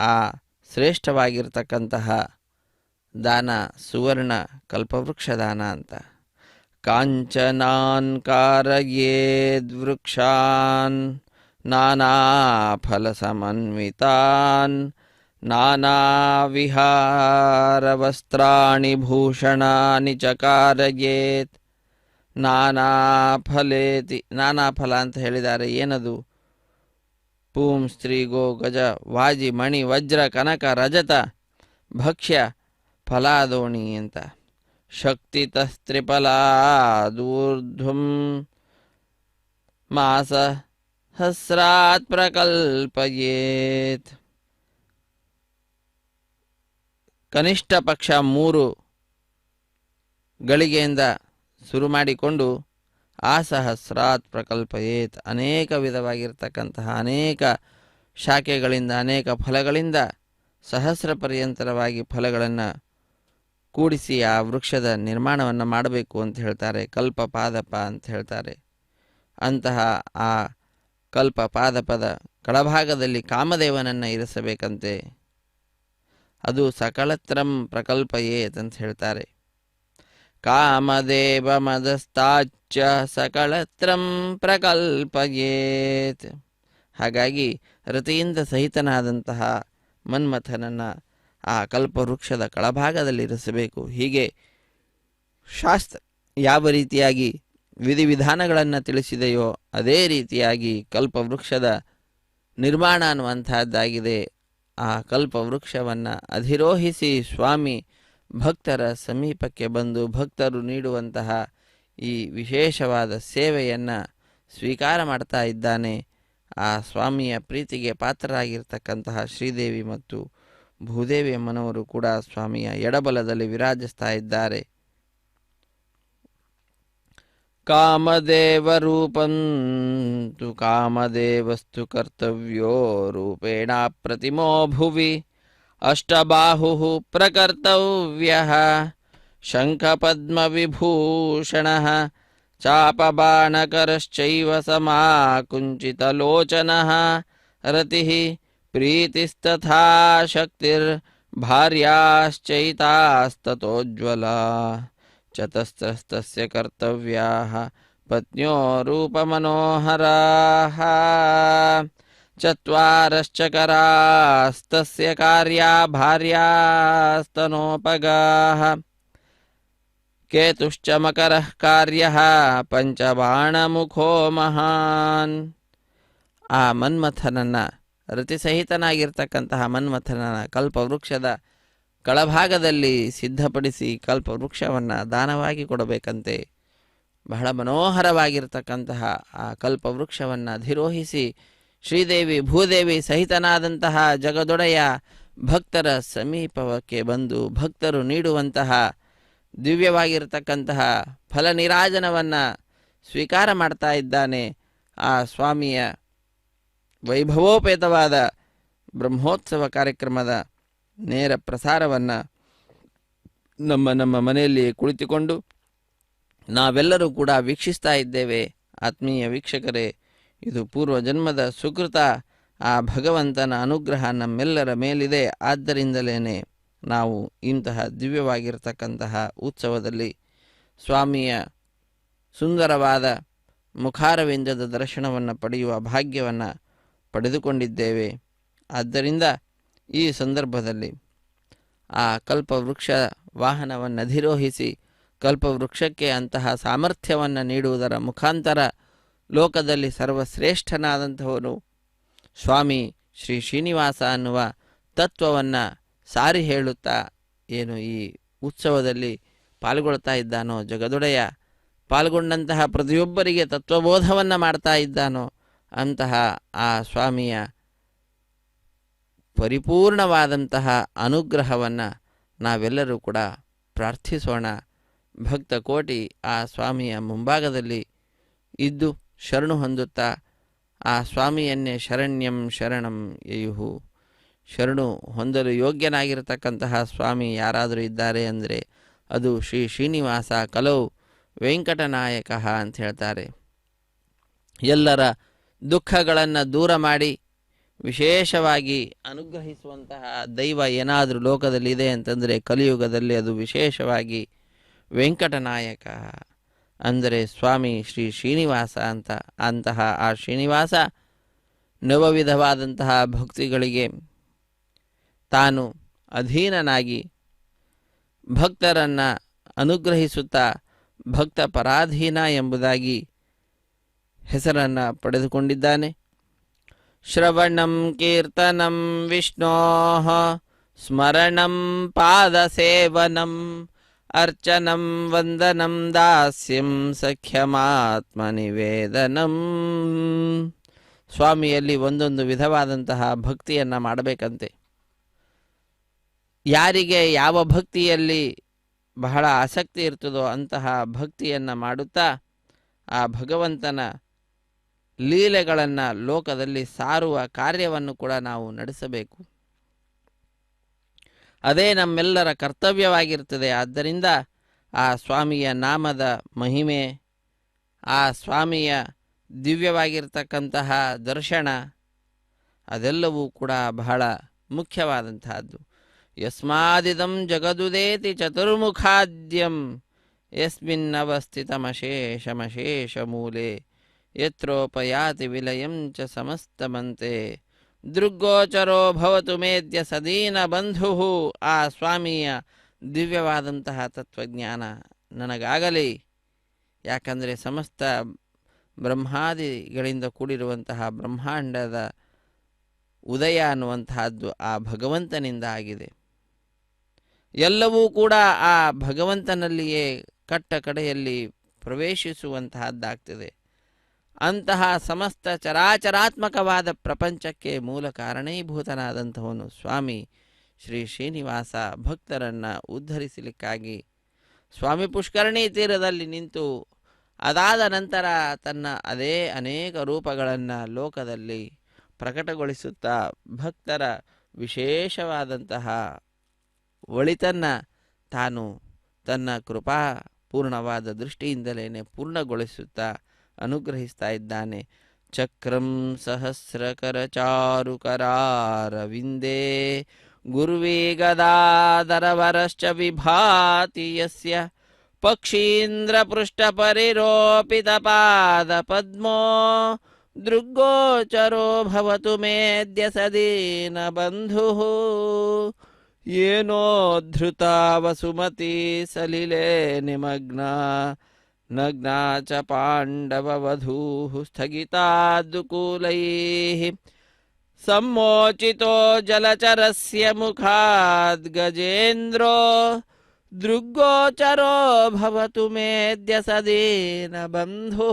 ಆ ಶ್ರೇಷ್ಠವಾಗಿರ್ತಕ್ಕಂತಹ ದಾನ ಸುವರ್ಣ ಕಲ್ಪವೃಕ್ಷ ದಾನ ಅಂತ. ಕಾಂಚನಾನ್ ಕಾರಯೇದ್ವೃಕ್ಷಾನ್ ನಾನಾ ಫಲ ಸಮನ್ವಿತಾನ್ ನಾನಾ ವಿಹಾರ ವಸ್ತ್ರಾಣಿ ಭೂಷಣಾನಿ ಚಕಾರಯೇತ್ ನಾನಾ ಫಲೇತಿ. ನಾನಾ ಫಲ ಅಂತ ಹೇಳಿದ್ದಾರೆ. ಏನದು? ಪೂಂ ಸ್ತ್ರೀ ಗೋ ಗಜ ವಾಜಿ ಮಣಿ ವಜ್ರ ಕನಕ ರಜತ ಭಕ್ಷ್ಯ ಫಲಾದೋಣಿ ಅಂತ. ಶಕ್ತಿತಸ್ತ್ರಿಫಲಾದೂರ್ಧ್ವಂ ಮಾಸ ಹಸ್ರಾತ್ ಪ್ರಕಲ್ಪಯೇತ್. ಕನಿಷ್ಠ ಪಕ್ಷ 3 ಗಳಿಗೆಯಿಂದ ಶುರು ಮಾಡಿಕೊಂಡು ಆಸಹಸ್ರಾತ್ ಪ್ರಕಲ್ಪಯೇತ್, ಅನೇಕ ವಿಧವಾಗಿರ್ತಕ್ಕಂತಹ ಅನೇಕ ಶಾಖೆಗಳಿಂದ ಅನೇಕ ಫಲಗಳಿಂದ ಸಹಸ್ರ ಪರ್ಯಂತರವಾಗಿ ಫಲಗಳನ್ನು ಕೂಡಿಸಿ ಆ ವೃಕ್ಷದ ನಿರ್ಮಾಣವನ್ನು ಮಾಡಬೇಕು ಅಂತ ಹೇಳ್ತಾರೆ. ಕಲ್ಪ ಪಾದಪ ಅಂತ ಹೇಳ್ತಾರೆ. ಅಂತಹ ಆ ಕಲ್ಪ ಪಾದಪದ ಕೆಳಭಾಗದಲ್ಲಿ ಕಾಮದೇವನನ್ನು ಇರಿಸಬೇಕಂತೆ. ಅದು ಸಕಲತ್ರಂ ಪ್ರಕಲ್ಪಯೇತ್ ಅಂತ ಹೇಳ್ತಾರೆ. ಕಾಮದೇವ ಮದಸ್ತಾಚ್ಯ ಸಕಲತ್ರಂ ಪ್ರಕಲ್ಪಯೇತ್. ಹಾಗಾಗಿ ರತಿಯಿಂದ ಸಹಿತನಾದಂತಹ ಮನ್ಮಥನನ್ನು ಆ ಕಲ್ಪವೃಕ್ಷದ ಕೆಳಭಾಗದಲ್ಲಿ ಇರಿಸಬೇಕು. ಹೀಗೆ ಶಾಸ್ತ್ರ ಯಾವ ರೀತಿಯಾಗಿ ವಿಧಿವಿಧಾನಗಳನ್ನು ತಿಳಿಸಿದೆಯೋ ಅದೇ ರೀತಿಯಾಗಿ ಕಲ್ಪವೃಕ್ಷದ ನಿರ್ಮಾಣ ಅನ್ನುವಂತಹದ್ದಾಗಿದೆ. ಆ ಕಲ್ಪವೃಕ್ಷವನ್ನು ಅಧಿರೋಹಿಸಿ ಸ್ವಾಮಿ ಭಕ್ತರ ಸಮೀಪಕ್ಕೆ ಬಂದು ಭಕ್ತರು ನೀಡುವಂತಹ ಈ ವಿಶೇಷವಾದ ಸೇವೆಯನ್ನು ಸ್ವೀಕಾರ ಮಾಡ್ತಾ ಇದ್ದಾನೆ. ಆ ಸ್ವಾಮಿಯ ಪ್ರೀತಿಗೆ ಪಾತ್ರರಾಗಿರ್ತಕ್ಕಂತಹ ಶ್ರೀದೇವಿ ಮತ್ತು ಭೂದೇವಿ ಅಮ್ಮನವರು ಕೂಡ ಸ್ವಾಮಿಯ ಎಡಬಲದಲ್ಲಿ ವಿರಾಜಿಸ್ತಾ ಇದ್ದಾರೆ. ಕಾಮದೇವ ರೂಪಂತು ಕಾಮದೇವಸ್ತು ಕರ್ತವ್ಯೋ ರೂಪೇಣ ಪ್ರತಿಮೋ ಭುವಿ ಅಷ್ಟಬಾಹು ಪ್ರಕರ್ತವ್ಯ ಶಂಖಪದ್ಮವಿಭೂಷಣ ಚಾಪಬಾಣಕರಶ್ಚೈವ ಸಮಾಕುಂಚಿತಲೋಚನಃ ರತಿಃ ಪ್ರೀತಿಸ್ತಥಾ ಶಕ್ತಿರ್ಭಾರ್ಯಾಶ್ಚೈತಾಸ್ತತೋಜ್ವಲಾ ಚತಸ್ರಸ್ತಸ್ಯ ಕರ್ತವ್ಯಾಃ ಪತ್ನ್ಯೋ ರೂಪಮನೋಹರಾಃ ಚತ್ವಾರಶ್ಚಕರಾಸ್ತಸ್ಯ ಕಾರ್ಯಾ ಭಾರ್ಯಾಸ್ತನೋಪಗಾಃ ಕೇತುಶ್ಚ ಮಕರಃ ಕಾರ್ಯಃ ಪಂಚಬಾಣಮುಖೋ ಮಹಾನ್. ಆ ಮನ್ಮಥನನ್ನು ರತಿಸಹಿತನಾಗಿರ್ತಕ್ಕಂತಹ ಮನ್ಮಥನನ ಕಲ್ಪವೃಕ್ಷದ ಕೆಳಭಾಗದಲ್ಲಿ ಸಿದ್ಧಪಡಿಸಿ ಕಲ್ಪವೃಕ್ಷವನ್ನು ದಾನವಾಗಿ ಕೊಡಬೇಕಂತೆ. ಬಹಳ ಮನೋಹರವಾಗಿರ್ತಕ್ಕಂತಹ ಆ ಕಲ್ಪವೃಕ್ಷವನ್ನು ಅಧಿರೋಹಿಸಿ ಶ್ರೀದೇವಿ ಭೂದೇವಿ ಸಹಿತನಾದಂತಹ ಜಗದೊಡೆಯ ಭಕ್ತರ ಸಮೀಪಕ್ಕೆ ಬಂದು ಭಕ್ತರು ನೀಡುವಂತಹ ದಿವ್ಯವಾಗಿರ್ತಕ್ಕಂತಹ ಫಲನಿರಾಜನವನ್ನು ಸ್ವೀಕಾರ ಮಾಡ್ತಾ ಇದ್ದಾನೆ. ಆ ಸ್ವಾಮಿಯ ವೈಭವೋಪೇತವಾದ ಬ್ರಹ್ಮೋತ್ಸವ ಕಾರ್ಯಕ್ರಮದ ನೇರ ಪ್ರಸಾರವನ್ನು ನಮ್ಮ ಮನೆಯಲ್ಲಿ ಕುಳಿತುಕೊಂಡು ನಾವೆಲ್ಲರೂ ಕೂಡ ವೀಕ್ಷಿಸ್ತಾ ಇದ್ದೇವೆ. ಆತ್ಮೀಯ ವೀಕ್ಷಕರೇ, ಇದು ಪೂರ್ವಜನ್ಮದ ಸುಕೃತ. ಆ ಭಗವಂತನ ಅನುಗ್ರಹ ನಮ್ಮೆಲ್ಲರ ಮೇಲಿದೆ. ಆದ್ದರಿಂದಲೇ ನಾವು ಇಂತಹ ದಿವ್ಯವಾಗಿರತಕ್ಕಂತಹ ಉತ್ಸವದಲ್ಲಿ ಸ್ವಾಮಿಯ ಸುಂದರವಾದ ಮುಖಾರವಿಂದದ ದರ್ಶನವನ್ನು ಪಡೆಯುವ ಭಾಗ್ಯವನ್ನು ಪಡೆದುಕೊಂಡಿದ್ದೇವೆ. ಆದ್ದರಿಂದ ಈ ಸಂದರ್ಭದಲ್ಲಿ ಆ ಕಲ್ಪವೃಕ್ಷ ವಾಹನವನ್ನು ಅಧಿರೋಹಿಸಿ ಕಲ್ಪವೃಕ್ಷಕ್ಕೆ ಅಂತಹ ಸಾಮರ್ಥ್ಯವನ್ನು ನೀಡುವುದರ ಮುಖಾಂತರ ಲೋಕದಲ್ಲಿ ಸರ್ವಶ್ರೇಷ್ಠನಾದಂಥವನು ಸ್ವಾಮಿ ಶ್ರೀ ಶ್ರೀನಿವಾಸ ಅನ್ನುವ ತತ್ವವನ್ನು ಸಾರಿ ಹೇಳುತ್ತಾ ಏನು ಈ ಉತ್ಸವದಲ್ಲಿ ಪಾಲ್ಗೊಳ್ತಾ ಇದ್ದಾನೋ, ಜಗದೊಡೆಯ ಪಾಲ್ಗೊಂಡಂತಹ ಪ್ರತಿಯೊಬ್ಬರಿಗೆ ತತ್ವಬೋಧವನ್ನು ಮಾಡ್ತಾ ಇದ್ದಾನೋ ಅಂತಹ ಆ ಸ್ವಾಮಿಯ ಪರಿಪೂರ್ಣವಾದಂತಹ ಅನುಗ್ರಹವನ್ನು ನಾವೆಲ್ಲರೂ ಕೂಡ ಪ್ರಾರ್ಥಿಸೋಣ. ಭಕ್ತ ಕೋಟಿ ಆ ಸ್ವಾಮಿಯ ಮುಂಭಾಗದಲ್ಲಿ ಇದ್ದು ಶರಣು ಹೊಂದುತ್ತಾ ಆ ಸ್ವಾಮಿಯನ್ನೇ ಶರಣ್ಯಂ ಶರಣಂ ಯಯುಹು. ಶರಣು ಹೊಂದಲು ಯೋಗ್ಯನಾಗಿರತಕ್ಕಂತಹ ಸ್ವಾಮಿ ಯಾರಾದರೂ ಇದ್ದಾರೆ ಅಂದರೆ ಅದು ಶ್ರೀ ಶ್ರೀನಿವಾಸ ಕಲೌ ವೆಂಕಟನಾಯಕ ಅಂತ ಹೇಳ್ತಾರೆ. ಎಲ್ಲರ ದುಃಖಗಳನ್ನು ದೂರ ಮಾಡಿ ವಿಶೇಷವಾಗಿ ಅನುಗ್ರಹಿಸುವಂತಹ ದೈವ ಏನಾದರೂ ಲೋಕದಲ್ಲಿದೆ ಅಂತಂದರೆ ಕಲಿಯುಗದಲ್ಲಿ ಅದು ವಿಶೇಷವಾಗಿ ವೆಂಕಟನಾಯಕ ಅಂದರೆ ಸ್ವಾಮಿ ಶ್ರೀ ಶ್ರೀನಿವಾಸ ಅಂತ. ಅಂತಹ ಆ ಶ್ರೀನಿವಾಸ ನವವಿಧವಾದಂತಹ ಭಕ್ತಿಗಳಿಗೆ ತಾನು ಅಧೀನನಾಗಿ ಭಕ್ತರನ್ನು ಅನುಗ್ರಹಿಸುತ್ತಾ ಭಕ್ತ ಪರಾಧೀನ ಎಂಬುದಾಗಿ ಹೆಸರನ್ನು ಪಡೆದುಕೊಂಡಿದ್ದಾನೆ. ಶ್ರವಣಂ ಕೀರ್ತನಂ ವಿಷ್ಣೋಃ ಸ್ಮರಣಂ ಪಾದಸೇವನಂ ಅರ್ಚನಂ ವಂದನಂ ದಾಸ್ಯಂ ಸಖ್ಯಮಾತ್ಮನಿವೇದನಂ. ಸ್ವಾಮಿಯಲ್ಲಿ ಒಂದೊಂದು ವಿಧವಾದಂತಹ ಭಕ್ತಿಯನ್ನು ಮಾಡಬೇಕಂತೆ. ಯಾರಿಗೆ ಯಾವ ಭಕ್ತಿಯಲ್ಲಿ ಬಹಳ ಆಸಕ್ತಿ ಇರ್ತದೋ ಅಂತಹ ಭಕ್ತಿಯನ್ನು ಮಾಡುತ್ತಾ ಆ ಭಗವಂತನ ಲೀಲೆಗಳನ್ನು ಲೋಕದಲ್ಲಿ ಸಾರುವ ಕಾರ್ಯವನ್ನು ಕೂಡ ನಾವು ನಡೆಸಬೇಕು. ಅದೇ ನಮ್ಮೆಲ್ಲರ ಕರ್ತವ್ಯವಾಗಿರ್ತದೆ. ಆದ್ದರಿಂದ ಆ ಸ್ವಾಮಿಯ ನಾಮದ ಮಹಿಮೆ, ಆ ಸ್ವಾಮಿಯ ದಿವ್ಯವಾಗಿರ್ತಕ್ಕಂತಹ ದರ್ಶನ ಅದೆಲ್ಲವೂ ಕೂಡ ಬಹಳ ಮುಖ್ಯವಾದಂತಹದ್ದು. ಯಸ್ಮಾದಿದಂ ಜಗದುದೇತಿ ಚತುರ್ಮುಖಾದ್ಯಂ ಯಸ್ಮಿನ್ನವಸ್ಥಿತಮಶೇಷಮಶೇಷ ಮೂಲೆ ಯತ್ರೋಪಯಾತಿ ವಿಲಯಂ ಚ ಸಮಸ್ತಮಂತೆ ದೃಗ್ಗೋಚರೋ ಭವತು ಮೇದ್ಯ ಸದೀನ ಬಂಧು. ಆ ಸ್ವಾಮಿಯ ದಿವ್ಯವಾದಂತಹ ತತ್ವಜ್ಞಾನ ನನಗಾಗಲಿ. ಯಾಕಂದರೆ ಸಮಸ್ತ ಬ್ರಹ್ಮಾದಿಗಳಿಂದ ಕೂಡಿರುವಂತಹ ಬ್ರಹ್ಮಾಂಡದ ಉದಯ ಅನ್ನುವಂತಹದ್ದು ಆ ಭಗವಂತನಿಂದ ಆಗಿದೆ. ಎಲ್ಲವೂ ಕೂಡ ಆ ಭಗವಂತನಲ್ಲಿಯೇ ಕಟ್ಟ ಕಡೆಯಲ್ಲಿ ಪ್ರವೇಶಿಸುವಂತಹದ್ದಾಗ್ತದೆ. ಅಂತಹ ಸಮಸ್ತ ಚರಾಚರಾತ್ಮಕವಾದ ಪ್ರಪಂಚಕ್ಕೆ ಮೂಲ ಕಾರಣೀಭೂತನಾದಂಥವನು ಸ್ವಾಮಿ ಶ್ರೀ ಶ್ರೀನಿವಾಸ. ಭಕ್ತರನ್ನು ಉದ್ಧರಿಸಲಿಕ್ಕಾಗಿ ಸ್ವಾಮಿ ಪುಷ್ಕರಣಿ ತೀರದಲ್ಲಿ ನಿಂತು ಅದಾದ ನಂತರ ತನ್ನ ಅದೇ ಅನೇಕ ರೂಪಗಳನ್ನು ಲೋಕದಲ್ಲಿ ಪ್ರಕಟಗೊಳಿಸುತ್ತಾ ಭಕ್ತರ ವಿಶೇಷವಾದಂತಹ ಒಳಿತನ್ನು ತಾನು ತನ್ನ ಕೃಪಾಪೂರ್ಣವಾದ ದೃಷ್ಟಿಯಿಂದಲೇ ಪೂರ್ಣಗೊಳಿಸುತ್ತಾ ಅನುಗ್ರಹಿಸ್ತಾ ಇದ್ದಾನೆ. ಚಕ್ರಂ ಸಹಸ್ರಕರಚಾರುಕರಾರವಿಂದೇ ಗುರುವೇ ಗದಾಧರವರಶ್ಚ ವಿಭಾತಿ ಯಸ್ಯ ಪಕ್ಷೀಂದ್ರ ಪೃಷ್ಠಪರಿರೋಪಿತ ಪಾದ ಪದ್ಮೋ ದೃಗ್ಗೋಚರೋ ಭವತು ಮೇದ್ಯ ಸದೀನ ಬಂಧು. ಏನೋದ್ಧೃತ ವಸುಮತಿ ಸಲಿಲೆ ನಿಮಗ್ನ ನಗ್ನಾ ಚ ಪಾಂಡವವಧೂ ಸ್ಥಗಿತಾದ್ದುಕೂಲೈಃ ಸಮ್ಮೋಚಿತೋ ಜಲಚರಸ್ಯ ಮುಖಾದ್ ಗಜೇಂದ್ರೋ ದೃಗ್ಗೋಚರೋ ಭವತು ಮೇದ್ಯ ಸದೀನ ಬಂಧು.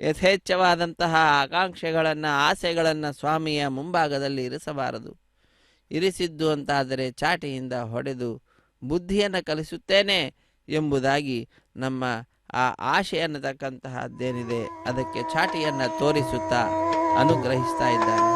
ಯಥೇಚ್ಛವಾದಂತಹ ಆಕಾಂಕ್ಷೆಗಳನ್ನು ಆಸೆಗಳನ್ನು ಸ್ವಾಮಿಯ ಮುಂಭಾಗದಲ್ಲಿ ಇರಿಸಬಾರದು. ಇರಿಸಿದ್ದು ಅಂತಾದರೆ ಚಾಟಿಯಿಂದ ಹೊಡೆದು ಬುದ್ಧಿಯನ್ನು ಕಲಿಸುತ್ತೇನೆ ಎಂಬುದಾಗಿ ನಮ್ಮ ಆ ಆಶೆ ಅನ್ನತಕ್ಕಂತಹದ್ದೇನಿದೆ ಅದಕ್ಕೆ ಚಾಟಿಯನ್ನು ತೋರಿಸುತ್ತಾ ಅನುಗ್ರಹಿಸ್ತಾ ಇದ್ದಾನೆ.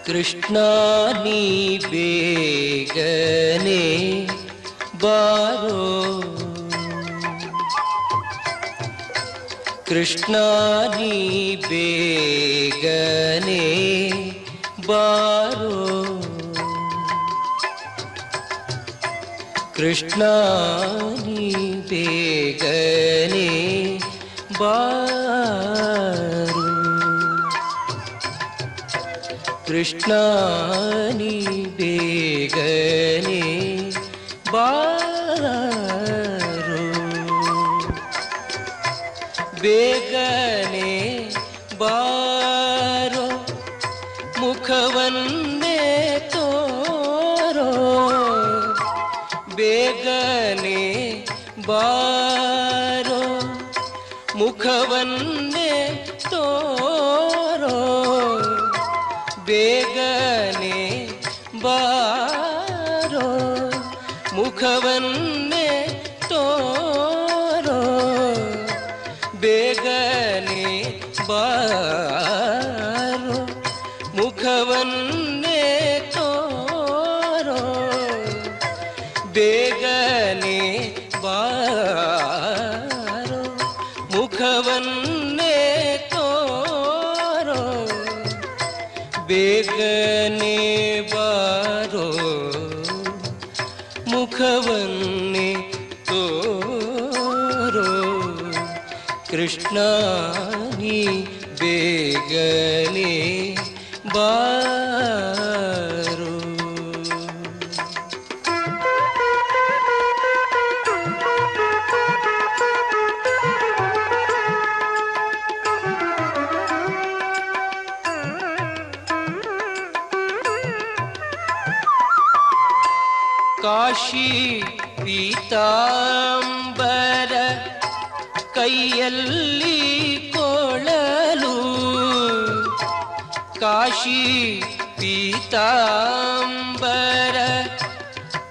ಕೃಷ್ಣ ನೀ ಬೇಗನೆ ಬಾರೋ, ಕೃಷ್ಣ ನೀ ಬೇಗನೆ ಬಾರೋ, ಕೃಷ್ಣ ನೀ ಬೇಗನೆ ಬಾರೋ, ಕೃಷ್ಣ ನೀ ಬೇಗನೆ ಬಾರೋ, ಬೇಗನೆ ಬಾರೋ, ಮುಖವನ್ನೇ ತೋರೋ, ಬೇಗನೆ ಬಾರೋ, ಮುಖವನ್ನೇ ತೋರೋ, ಬೇಗನೆ ಬಾರೋ, ಮುಖವನ್ನೇ ತೋರೋ, ಬೇಗನೆ ಬಾರೋ, ಮುಖವನ್ನೇ ತೋರೋ, ಬೇಗನೆ ಬಾರೋ, ಮುಖವನ್ನೇ ತೋರೋ, ಬೇಗನೆ ಬಾರೋ, ಮುಖವನ್ನೇ ತೋರೋ, ಕೃಷ್ಣ ನೀ ಬೇಗನೆ ಬಾರೋ. ಕಾಶಿ ಪೀತಾಂಬರ ಕೈಯಲ್ಲಿ ಕೊಳಲು, ಕಾಶಿ ಪೀತಾಂಬರ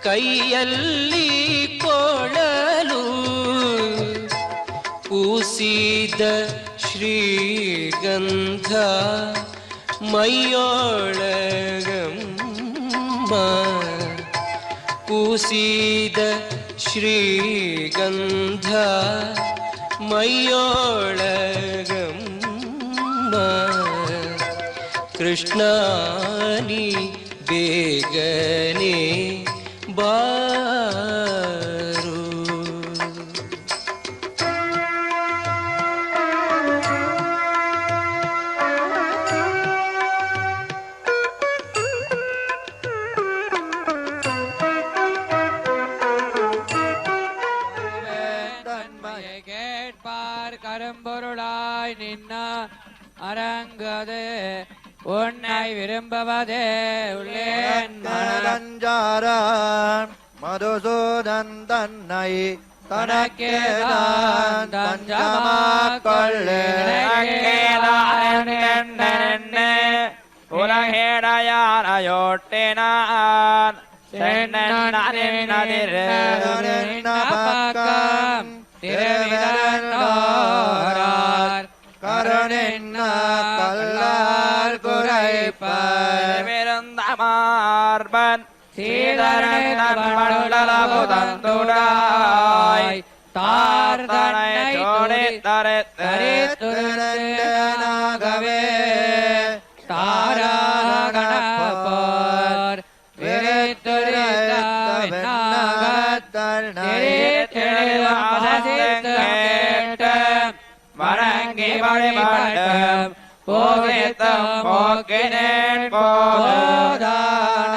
ಕೈಯಲ್ಲಿ ಕೊಳಲು, ಪೂಸಿದ ಶ್ರೀಗಂಧ ಮೈಯೊಳಗಮ್ಮ, ಪೂಸಿದ ಶ್ರೀಗಂಧ ಮೈಯೊಳಗಮ್ಮ, ಕೃಷ್ಣ ನೀ ಬೇಗನೆ ಬಾರೋ. கரும்பொருளாய் நின்ன அரங்கதே உன்னை விரும்புவதே உள்ளேன் மனதஞ்சாரன் மதுசூதன் தன்னை தனக்கேதான் தஞ்சமாக் கொள்ளேன் உலகேடையாரையொட்டினான் பக்கம் திருவிழந்தோரார் கருணின்ன கல்லார் குறைப்பருந்த மார்பன் சீதரன் மடுதலபுதந்துடாய் தார்தனை தரித்துரனாகவே தாராகணப்போர் வணங்கி வழிபடும் போகித்தம் போக்கினேன் போதான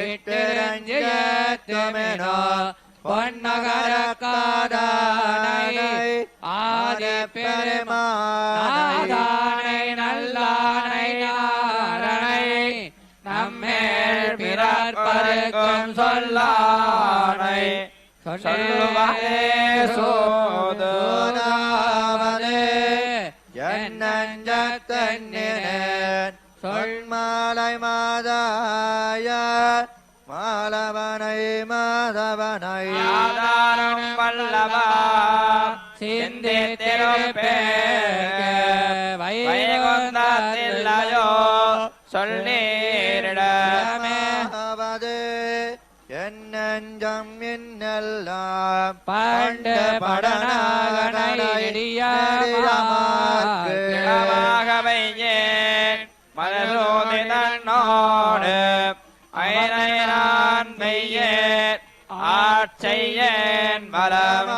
இட்டிரஞ்சயத்துமெனோ பொன்னகர காதானை ஆதி பெருமானை நல்லானை நாரணை நம்மேல் பிறர் பருக்கும் சொல்லானை சொல்லுவதே சோதோதாமனே என்னஞ்சத்தன்னினேன் சொல்மாலை மாதாய மாலவனை மாதவனை ஆதாரம் வல்லவா சிந்தி திருப்பேர்க்க வைகுந்தத்தில்லையோ சொல்லி எல்லாம் பண்டு படனாகனை நெடியமாக்கு வையேன் மலரோதி தன்னோடு ஐநயனான் வெய்யேன் ஆட்செய்யேன் பலம்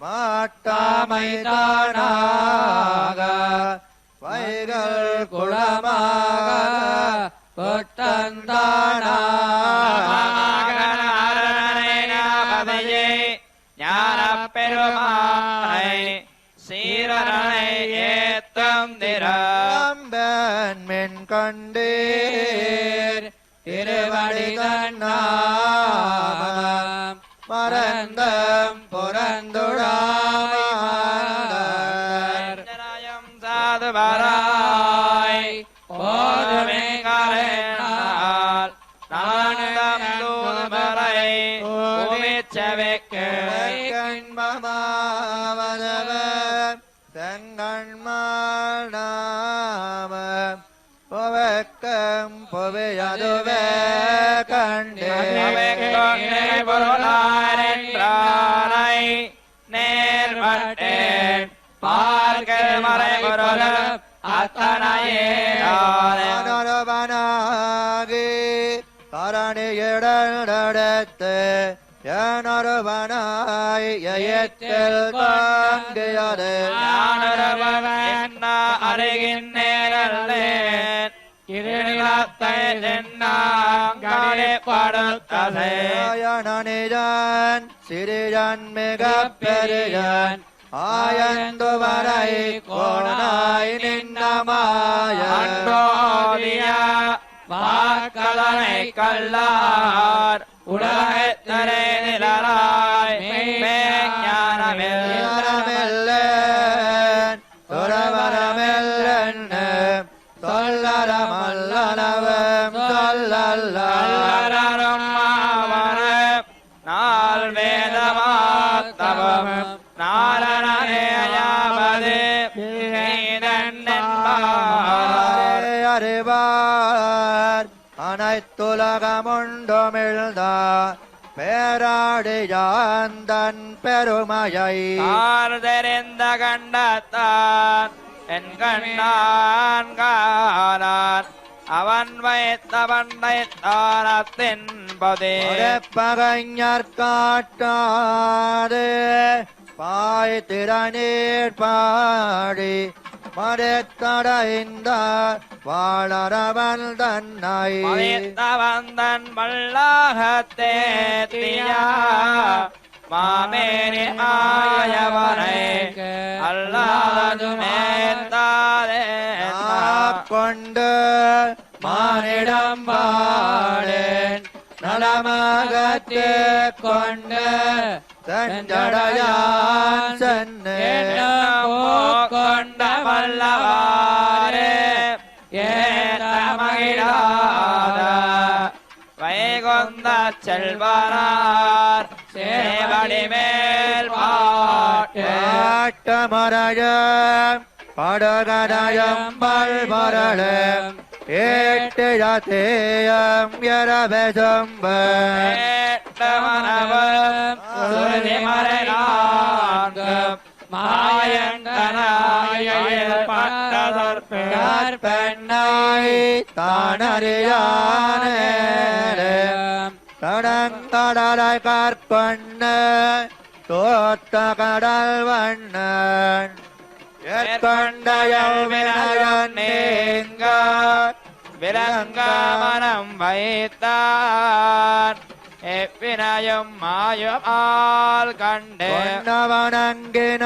மாட்டாமை தானாக வைகள் குளமாக பொட்டந்தானாகனே ஞான பெருமானை சீரனை ஏத்தம் திறம் மின் கண்டீர் திருவடி தன்னாமம் மறந்தம் புறந்துடாமர் சாதுபராய் போதுமெங்கால் நானும் தூதுபரை ஓவிச்சவைக்கு கண்மமாவதவ செங்கண்மாள் நாம புவக்கம் புவையதுவே கண்டே பொருளாரை நேர்வட்டேன் பார்க்கல் மறை பொருள் அத்தனையே ாகி கரணியிடத்து எனொருவனாய் எயத்தில் தாங்கியது அறிகின்றேன் இருநிலத்தை படுத்ததே ஆயனிஜன் சிறியன் மிக பெரியன் ஆயந்து வரை கோணாய் நின்னமாய அன்போதிய வாக்களனை கல்லார் உலகத்தரே நிழலாய் ஞானமில்லன் துறவரமில்லன் சொல்லரமல்லனவம் சொல்லல்லும் நாள் வேதமாத்தவம் நாரணேயாவது அறிவார் அனைத்துலகமுண்டுமிழ்ந்த பேராடியாந்தன் பெருமையை தெரிந்த கண்டத்தான் என் கண்ணான் காலான் அவன் வைத்த பண்டை தாரத்தின் பதே பகைஞர் காட்டாது பாய் திறநீர் பாடி மறைத்தடைந்த வாழறவன் தன்னை வந்தன் மல்லாகத்தே தியா மாமேனி ஆயவனை அல்லாது மேத்தாதே கொண்டு மானிடம் பாடேன் நலமகத்தே கொண்டு செஞ்சடையான் சென்னேன் கொண்ட வல்லவாரே ஏதமகிழாத வைகுந்த செல்வனார் சேவடி மேல் பாட்டமரயம் படகடயம் பல்வரளம் ஏட்டியதேயம் எரவெசம்பம் ஏட்டமனவம் சுருதிமறைநான்கும் மாயங்கனாயில் பெண்ணாய் தானறியானே தடங்கடலை கற்கொண்ட தோத்த கடல் வண்ணன் ஏற்கொண்டையல் வினயன் நீங்க விலங்காமனம் வைத்தான் எப்பினையும் மாயுமால் கண்டு வணங்கினார்க்கு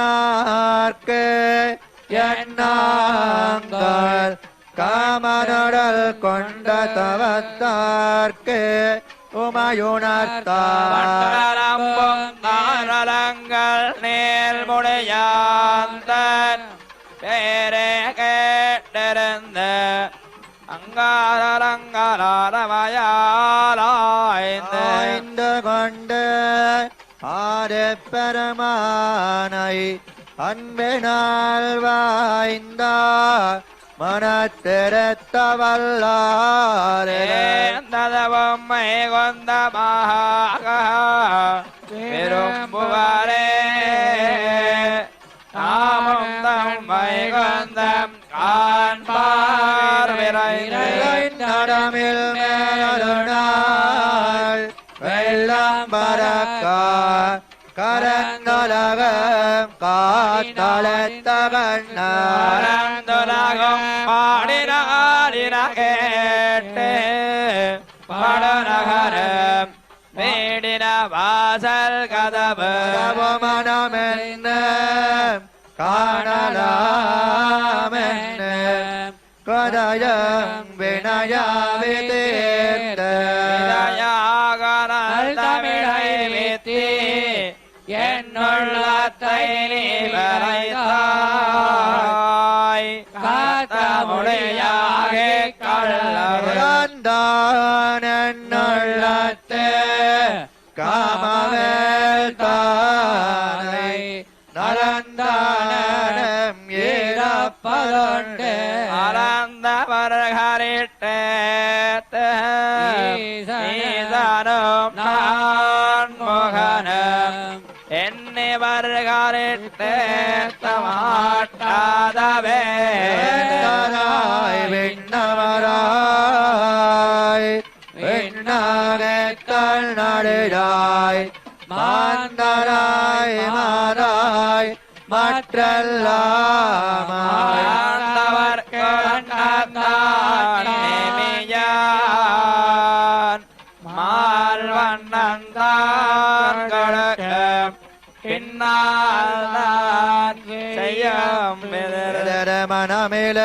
என்னாங்கள் காமனடல் கொண்ட தவத்தார்க்கு உமையுணர்த்தார் மண்டலம்பும் தாரலங்கள் நேர்முடையாந்தன் பேரே கேட்டிருந்த அங்காரங்களாரமையாலாய்ந்து கொண்டு ஆறு பெருமானை அன்பினால் வாய்ந்த மனத்திருத்தவல்லாரே ஏந்ததவம்மை கொந்த மகாக விரும்புவாரே நாமும் தம்மை கொந்தம் காண்பார் நடமில் மேலுநாள் வெள்ளம் பறக்க கரந்தொலகம் காத்தளத்த கண்ணார் பரந்துலகம் பாடினாடின கேட்டு படநகரம் வேடின வாசல் கதவு மனமென்ன காணலாமென்ன கதயம் வினயாவி தீர்த்த இதயாகரல் தமிழை வித்தி என்னுள்ளத்தை நீ வரைத்தாய் காத்த மொழியாக கள்ளத்து காமவேல் தானை நலந்தானம் ஏறப்பதொண்டு அறந்தவர்களிட்டு ஈசனும் நான் முகனும் என்னவர்களிட்டு மாட்டாதவே விண்ணவராய் விண்ணகத்தல் நடுடாய் மாந்தராய் மாறாய் மற்றல்லாமாய் மால்வண்ணந்தான் கடக்க பின்னால் செய்யும் மனமில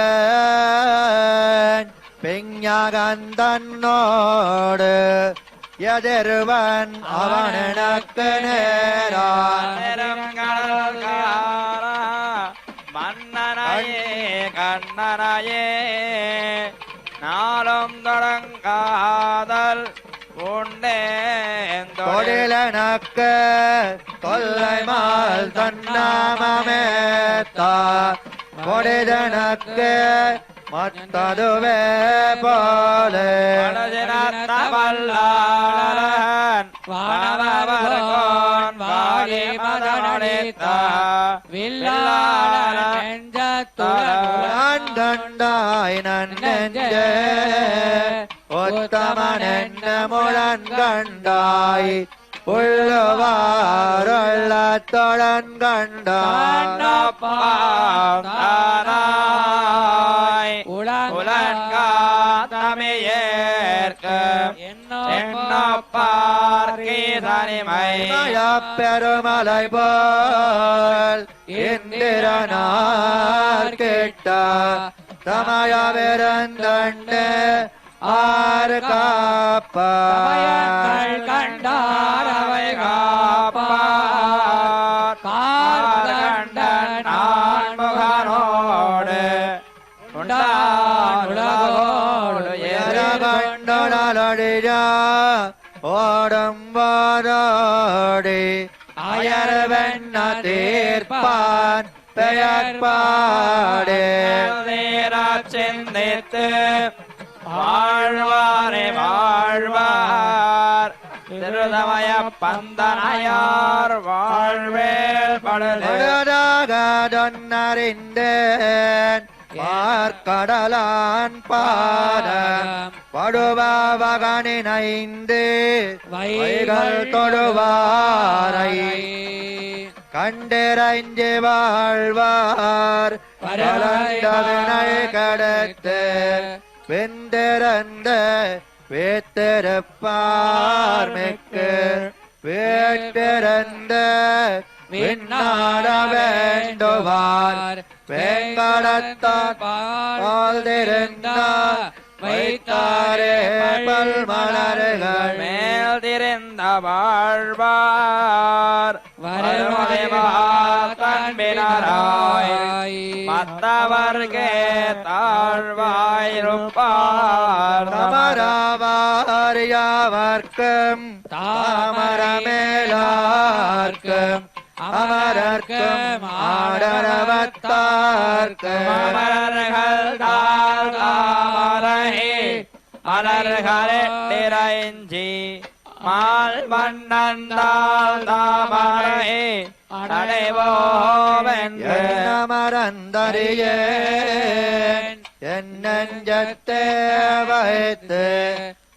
பெஞ்ஞகந்தன்னோடு எதிர்வன் அவனக்கு நேரான் மன்னனையே கண்ணனையே நாளும் தொடங்காதல் உண்டேன் தொழிலனக்கு தொல்லை மால் தன்னாமேத்தா கொடிதனக்கு மத்ததுவே போலே வல்லன் வானவர்கோன் வாழி மதனொழித்த வில்லாளன் கண்டாய் நன்னெஞ்சே உத்தமனென்ன முழன் கண்டாய் உள்ளுவாருள்ள தொழன் கண்டாய் உலன்காதமையேற்க என்னப்பார்கீதனிமை பெருமலை போல் இந்திரனார் கிட்ட தமயவிருந்தண்டு ஆறு காப்பார் கண்டாரவை காப்பார் கண்டன் ஆண்முகனோடு உண்டானோடு கண்டொழியா ஓடம்போரோடி அயர்வென்ன தீர்ப்பான் பெயர் பாடே சிந்தித்து வாழ்வாரே வாழ்வார் திருதமய பந்தனையார் வாழ்வேல் படுதொன்னறிந்தேன் பார்க்கடலான் பாதம் படுபவகனினைந்து வைகள் தொடுவாரை கண்டிரைஞ்சு வாழ்வார் பலந்தவினை கடத்து வெந்திறந்த வேத்திருப்பார் மிக்கு வேட்டிறந்த விண்ணாட வேண்டுவார் வேங்கடத்தார் வாழ்ந்திருந்தார் வைத்தாரே பல்மலர்கள் மேல் திரிந்த வாழ்வார் தன்பினராய் மத்தவர்கே தாழ்வாயிருப்பார் தமராவார் யாவர்க்கும் தாமரமேலார்க்கும் அமரர்க்கும் ஆடரவத்தார்க்கும் அமரர்கள் மலர்களிட்டிரைஞ்சி மால் வண்ணந்தால் தாமரை அடைவோவென்று மறந்தறியேன் என் நெஞ்சத்தே வைத்து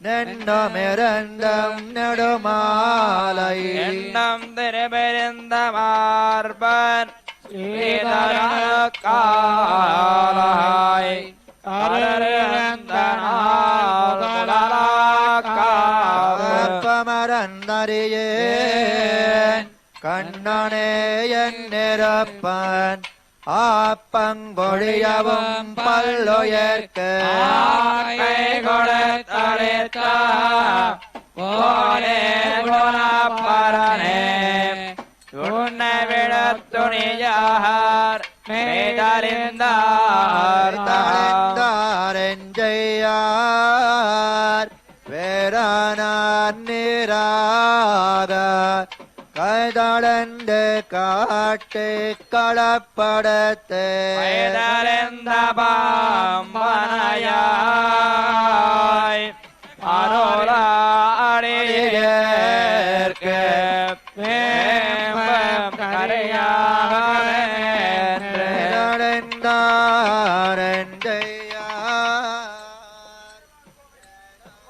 நின்னுமிருந்தும் நெடுமாலை எண்ணம் திருபெருந்த மார்பன் ஸ்ரீதரக்காலாய் மறந்தறியேன் கண்ணனே என் நிரப்பன் ஆப்பங்கொழியவும் பல்லுயர்க்க கொடுத்தளித்த போலே குணப்பரனே உன்னை விட துணியார் மேதறிந்தார் தாரெஞ்செய்யார் வேறானார் நீராக கைதளண்டு காட்டு களப்படத்து மேதறிந்த பாம்பனையாய் அருளாடியேற்கு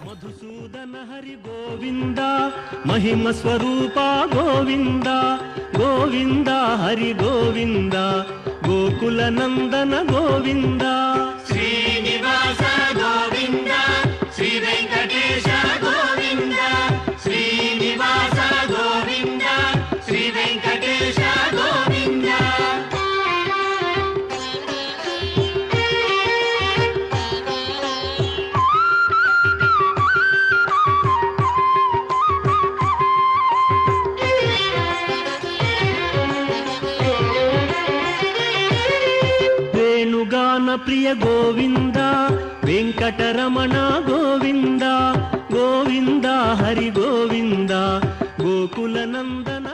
మధుసూదన హరి గోవింద మహిమ స్వరూప గోవింద గోవింద హరి గోవింద గోకుల నందన గోవింద శ్రీనివాస గోవింద శ్రీ వెంకటేశ గోవింద శ్రీనివాస గోవింద శ్రీ వెంకటేశ గోవింద వేణుగాన ప్రియ గోవింద వెంకటరమణ గోవింద గోవింద హరి గోవింద గోకుల నందన